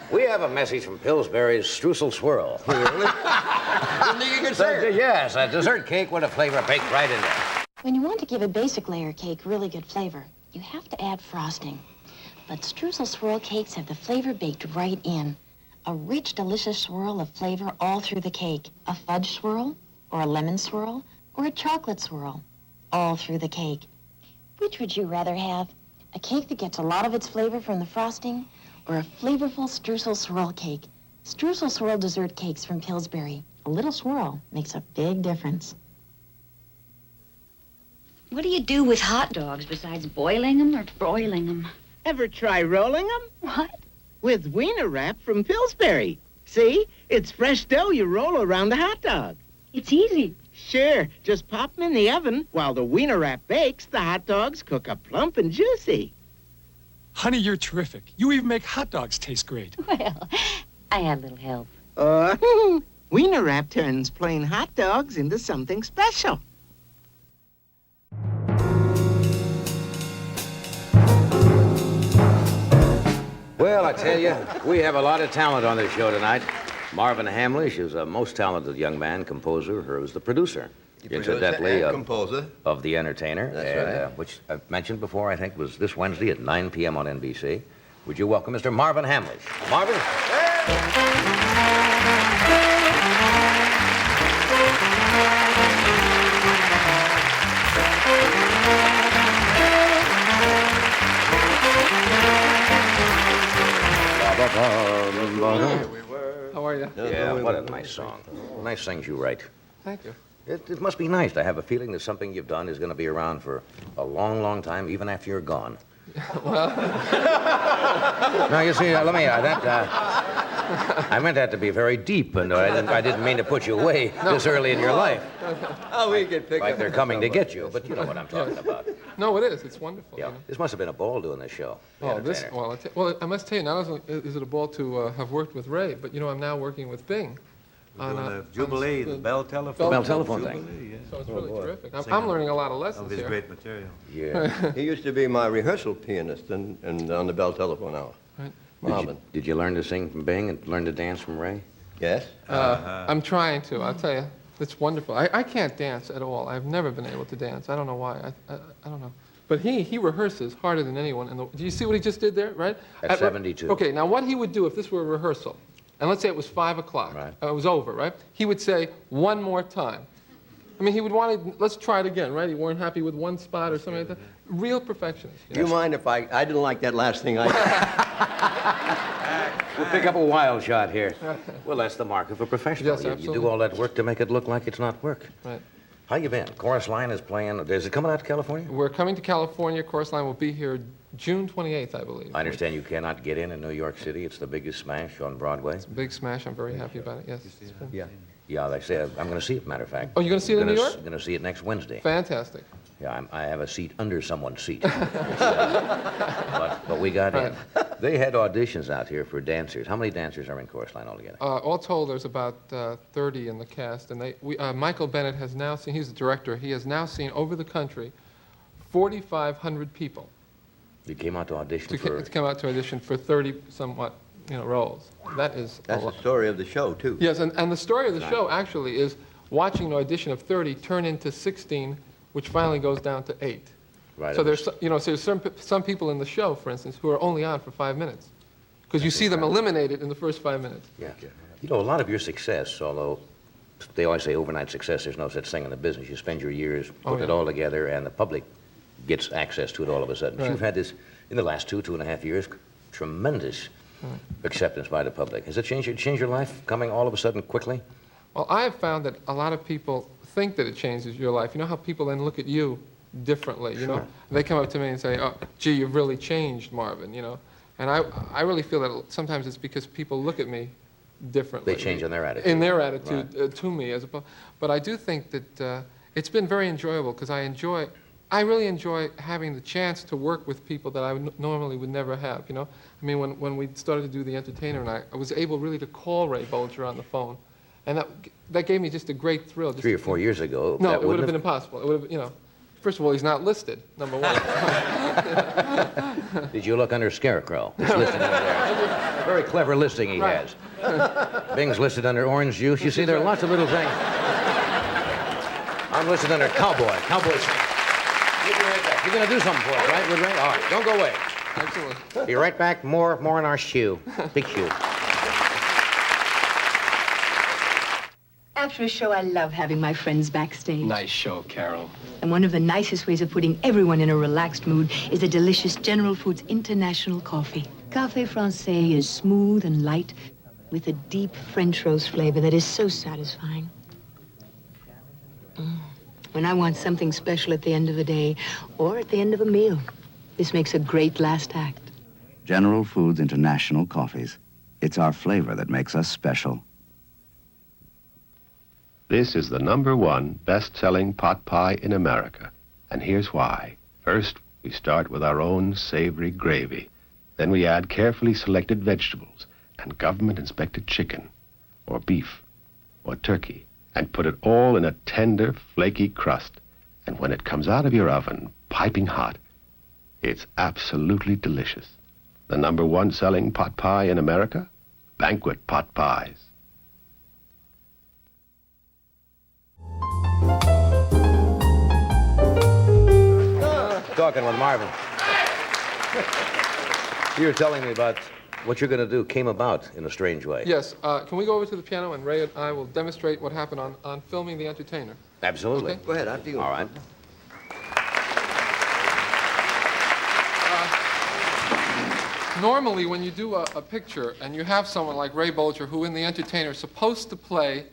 We have a message from Pillsbury's Streusel Swirl. Really? Didn't think you could say it. Yes, a dessert cake with a flavor baked right in there. When you want to give a basic layer cake really good flavor, you have to add frosting. But Streusel Swirl cakes have the flavor baked right in. A rich, delicious swirl of flavor all through the cake. A fudge swirl, or a lemon swirl, or a chocolate swirl, all through the cake. Which would you rather have? A cake that gets a lot of its flavor from the frosting, or a flavorful Streusel Swirl cake? Streusel Swirl dessert cakes from Pillsbury. A little swirl makes a big difference. What do you do with hot dogs besides boiling them or broiling them? Ever try rolling them? What? With wiener wrap from Pillsbury. See? It's fresh dough you roll around the hot dog. It's easy. Sure. Just pop them in the oven. While the wiener wrap bakes, the hot dogs cook up plump and juicy. Honey, you're terrific. You even make hot dogs taste great. Well, I had a little help. Wiener wrap turns plain hot dogs into something special. Well, I tell you, we have a lot of talent on this show tonight. Marvin Hamlisch is a most talented young man, composer, who's the producer, incidentally, composer of The Entertainer, That's right. Which I've mentioned before, I think, was this Wednesday at 9 p.m. on NBC. Would you welcome Mr. Marvin Hamlisch? Marvin? How are you? Yeah, what a nice song. Nice things you write. Thank you. It must be nice to have a feeling that something you've done is going to be around for a long, long time, even after you're gone. Well... Now, you see, let me, I meant that to be very deep, and I didn't mean to put you away this early in your life. Oh, we can pick Like up they're coming to get you, but you know what I'm talking about. No, it is. It's wonderful. Yeah, you know? this must have been a ball doing this show. Oh, this, well, I must tell you, not only is it a ball to have worked with Ray, but, you know, I'm now working with Bing. On the Jubilee, the Bell Telephone. Bell Telephone Jubilee, thing. Yeah. So it's really terrific. I'm learning a lot of lessons of his here. great material. Yeah. He used to be my rehearsal pianist and on the Bell Telephone Hour. Right. Marvin. Did you learn to sing from Bing and learn to dance from Ray? Yes. I'm trying to. I'll tell you, it's wonderful. I can't dance at all. I've never been able to dance. I don't know why. I don't know. But he rehearses harder than anyone. Do you see what he just did there, right? At 72. Okay, now what he would do if this were a rehearsal, and let's say it was 5 o'clock, right. It was over, right? He would say, one more time. I mean, he would want to, let's try it again, right? He weren't happy with one spot or something like that. Real perfectionist. Do you mind if I didn't like that last thing I We'll pick up a wild shot here. Well, that's the mark of a professional. Yes, You absolutely. do all that work to make it look like it's not work. Right. How you been? Chorus Line is playing. Is it coming out to California? We're coming to California. Chorus Line will be here June 28th, I believe. I understand you cannot get in New York City. It's the biggest smash on Broadway. It's a big smash. I'm very happy about it. Yes. Yeah. Yeah, they say I'm going to see it, matter of fact. Oh, you're going to see it in New York? I'm going to see it next Wednesday. Fantastic. Yeah, I have a seat under someone's seat. but we got in. They had auditions out here for dancers. How many dancers are in Chorus Line altogether? All told, there's about 30 in the cast, and Michael Bennett has now seen, he's the director, he has now seen over the country 4,500 people. You came out to audition to come out to audition for 30 somewhat, roles. That's the story of the show, too. Yes, and the story of the show actually is watching an audition of 30 turn into 16, which finally goes down to 8. Right. So there's, so there's some people in the show, for instance, who are only on for 5 minutes, because you see them eliminated in the first 5 minutes. Yeah. You know, a lot of your success, although they always say overnight success, there's no such thing in the business. You spend your years putting it all together, and the public gets access to it all of a sudden. Right. You've had this, in the last 2.5 years, tremendous acceptance by the public. Has it changed your life, coming all of a sudden quickly? Well, I have found that a lot of people think that it changes your life. You know how people then look at you differently, you know? They come up to me and say, oh, gee, you've really changed, Marvin, And I really feel that sometimes it's because people look at me differently. They change in their attitude. In their attitude to me, as opposed. But I do think that it's been very enjoyable, because I really enjoy having the chance to work with people that I normally would never have, I mean, when we started to do The Entertainer, and I was able really to call Ray Bolger on the phone, and that gave me just a great thrill. 3 or 4 years ago. No, it would have been impossible. It would have, first of all, he's not listed, number one. Did you look under Scarecrow? It's listed under there. Very clever listing he has. Bing's listed under Orange Juice. You see, there are lots of little things. I'm listed under Cowboy. Cowboy's. You're going to do something for us, right, Ray? All right, don't go away. Absolutely. Be right back. More in our shoe. Big shoe. After a show, I love having my friends backstage. Nice show, Carol. And one of the nicest ways of putting everyone in a relaxed mood is the delicious General Foods International Coffee. Café Francais is smooth and light, with a deep French roast flavor that is so satisfying. When I want something special at the end of the day or at the end of a meal, this makes a great last act. General Foods International Coffees. It's our flavor that makes us special. This is the #1 best-selling pot pie in America. And here's why. First, we start with our own savory gravy. Then we add carefully selected vegetables and government-inspected chicken, or beef, or turkey, and put it all in a tender, flaky crust. And when it comes out of your oven, piping hot, it's absolutely delicious. The #1 selling pot pie in America? Banquet Pot Pies. Talking with Marvin. You were telling me about what you're going to do came about in a strange way. Yes. Can we go over to the piano and Ray and I will demonstrate what happened on filming The Entertainer? Absolutely. Okay? Go ahead, after you. All right. Normally, when you do a picture and you have someone like Ray Bolger, who in The Entertainer is supposed to play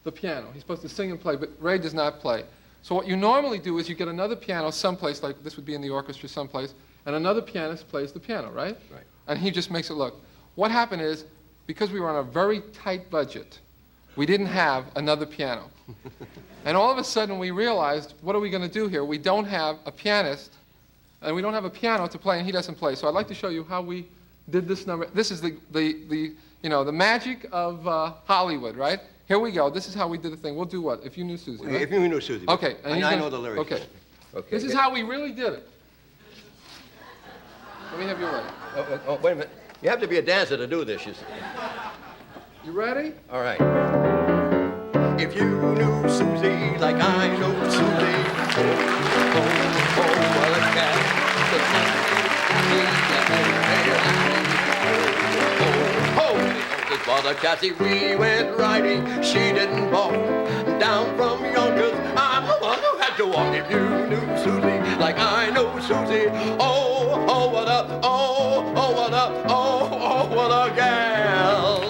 the piano, he's supposed to sing and play, but Ray does not play. So what you normally do is you get another piano someplace, like this would be in the orchestra someplace, and another pianist plays the piano, right? Right. And he just makes it look. What happened is, because we were on a very tight budget, we didn't have another piano. And all of a sudden we realized, what are we going to do here? We don't have a pianist, and we don't have a piano to play, and he doesn't play. So I'd like to show you how we did this number. This is the magic of Hollywood, right? Here we go. This is how we did the thing. We'll do what? If You Knew Susie, right? If You Knew Susie. Okay. And I know the lyrics. Okay. Okay. This is how we really did it. Let me have your way. Oh, wait a minute. You have to be a dancer to do this, you see. You ready? All right. If you knew Susie like I know Susie, what a cat. It was a Cassie, we went riding, she didn't walk down from Yonkers. I'm the one who had to walk. If you knew Susie like I know Susie, oh, what a, what a, what a gal.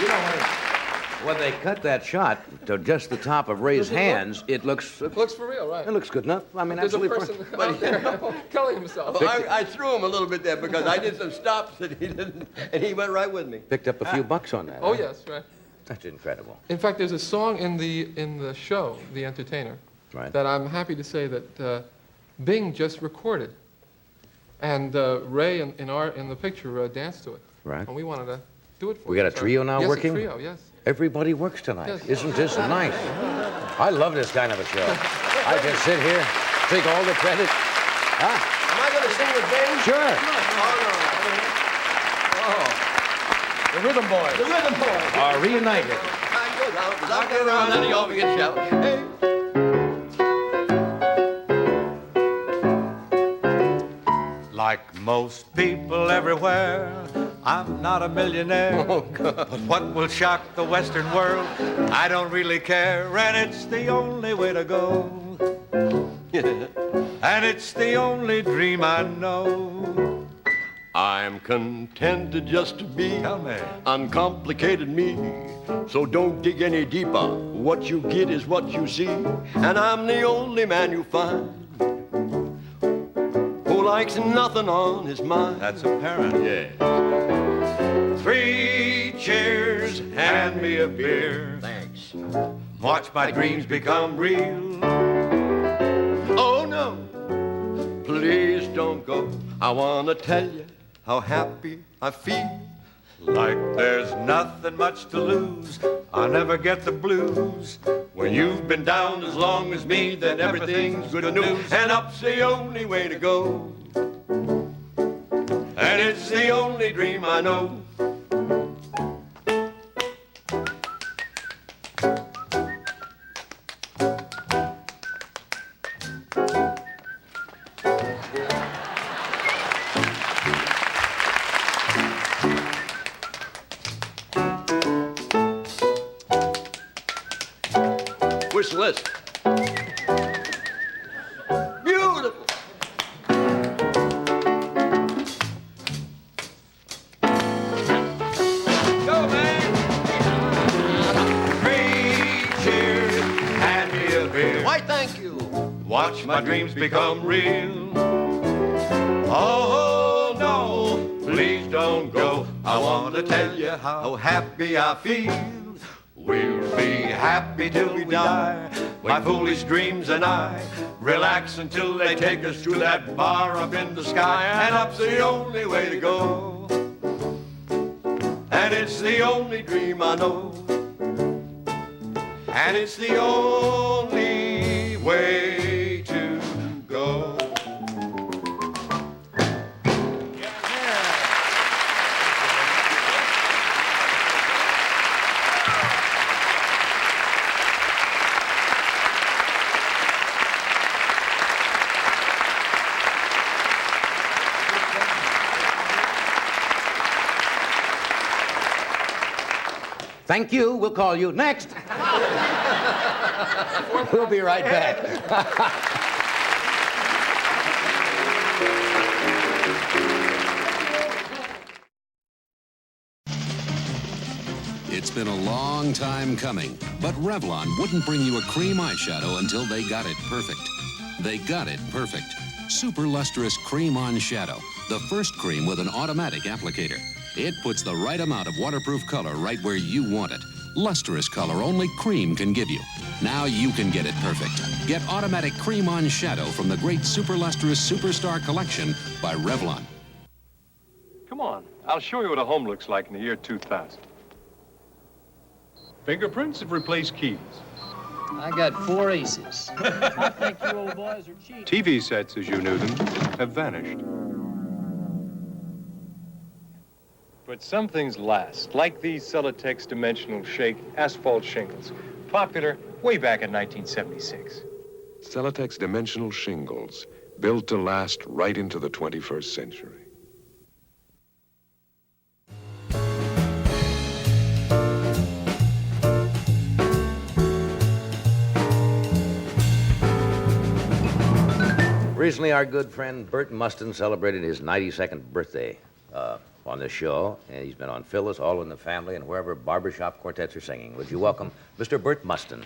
You know, when they cut that shot to just the top of Ray's hands, it looks... looks for real, right? It looks good enough. I mean, There's a absolutely... person out there killing himself. Well, I threw him a little bit there because I did some stops and he didn't, and he went right with me. Picked up a few bucks on that. Oh, huh? yes, right. That's incredible. In fact, there's a song in the show, The Entertainer, Right. that I'm happy to say that Bing just recorded. And Ray in the picture danced to it. Right. And we wanted to do it for We you. got a trio now yes, working? a trio, yes. Everybody works tonight. Yes. Isn't this nice? I love this kind of a show. I just sit here, take all the credit. Huh? Am I going to sing with Bing? Sure. The Rhythm Boys. The Rhythm Boys. Are reunited. Time goes out, goes out there around, and he all begins to shout. Hey. Like most people everywhere, I'm not a millionaire. Oh, God. But what will shock the Western world, I don't really care. And it's the only way to go. And it's the only dream I know. I'm contented just to be uncomplicated me. So don't dig any deeper. What you get is what you see. And I'm the only man you find who likes nothing on his mind. That's apparent. Yeah. 3 cheers, hand me a beer. Thanks. Watch my dreams become real. Oh, no. Please don't go. I want to tell you how happy I feel. Like there's nothing much to lose. I'll never get the blues. When you've been down as long as me, then everything's good news. And up's the only way to go. And it's the only dream I know. watch my dreams become real. Oh, no, please don't go. I want to tell you how happy I feel. We'll be happy till we die. My foolish dreams and I relax until they take us to that bar up in the sky. And up's the only way to go. And it's the only dream I know. And it's the only way to go. Thank you. We'll call you next. We'll be right back. It's been a long time coming, but Revlon wouldn't bring you a cream eyeshadow until they got it perfect. They got it perfect. Super Lustrous Cream On Shadow, the first cream with an automatic applicator. It puts the right amount of waterproof color right where you want it. Lustrous color only cream can give you. Now you can get it perfect. Get automatic Cream On Shadow from the great Super Lustrous Superstar Collection by Revlon. Come on, I'll show you what a home looks like in the year 2000. Fingerprints have replaced keys. I got 4 aces. I think you old boys are cheap. TV sets, as you knew them, have vanished. But some things last, like these Celotex Dimensional Shake asphalt shingles, popular way back in 1976. Celotex Dimensional Shingles, built to last right into the 21st century. Recently, our good friend Bert Mustin celebrated his 92nd birthday on this show, and he's been on Phyllis, All in the Family, and wherever barbershop quartets are singing. Would you welcome Mr. Bert Mustin?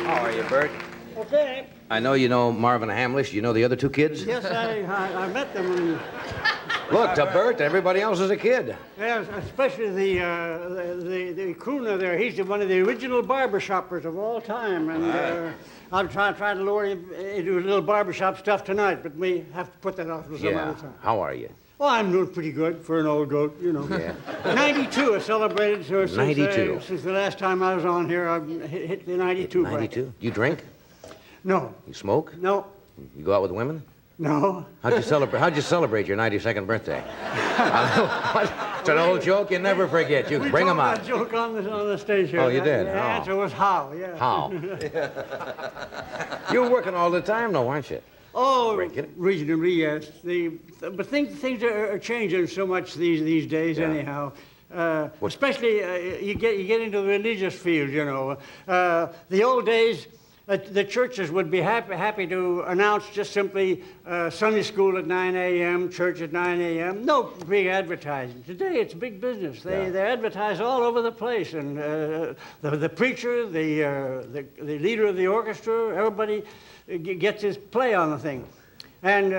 How are you, Bert? Okay. I know you know Marvin Hamlisch. You know the other 2 kids? Yes, I met them. And look, to Bert, everybody else is a kid. yes, especially the crooner there. He's one of the original barbershoppers of all time. And I'm trying to lure him into a little barbershop stuff tonight, but we have to put that off for some other time. How are you? Well, I'm doing pretty good for an old goat, you know. Yeah. 92 I celebrated, so since, 92. Since the last time I was on here, I've hit the 92 bracket. 92? You drink? No. You smoke? No. You go out with women? No. How'd you celebrate your 92nd birthday? It's an old joke you never forget. You bring them out. We told that joke on the stage here. Oh, you did? The answer was how, yeah. How? You were working all the time, though, weren't you? Oh, reasonably, yes. But things are changing so much these days, anyhow. Especially you get into the religious field, you know. The old days, the churches would be happy to announce just simply Sunday school at 9 a.m., church at 9 a.m. No big advertising. Today it's big business. They advertise all over the place, and the preacher, the leader of the orchestra, everybody gets his play on the thing. And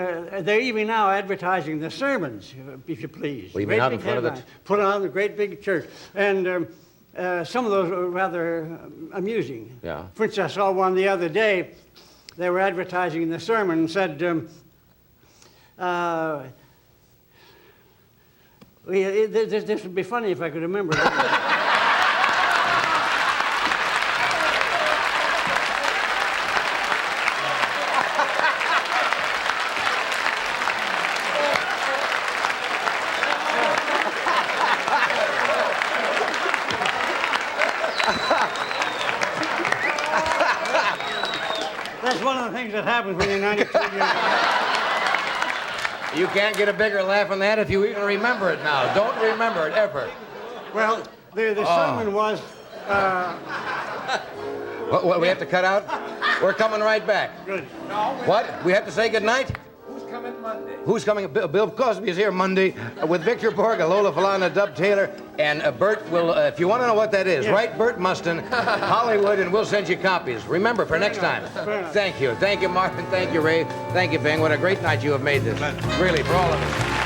they're even now advertising the sermons, if you please. Well, you mean out in front of it? Put on the great big church. And some of those are rather amusing. Yeah. For instance, I saw one the other day. They were advertising the sermon and said, this would be funny if I could remember it. That's one of the things that happens when you're 92 years old. You can't get a bigger laugh than that if you even remember it now. Don't remember it ever. Well, the sermon was... What, we have to cut out? We're coming right back. Good. What? We have to say goodnight? coming Monday. Who's coming? Bill Crosby is here Monday with Victor Borga, Lola Falana, Dub Taylor, and Bert will, if you want to know what that is, write Bert Mustin, Hollywood, and we'll send you copies. Remember, for next time. Thank you. Thank you, Marvin. Thank you, Ray. Thank you, Bing. What a great night you have made this. Really, for all of us.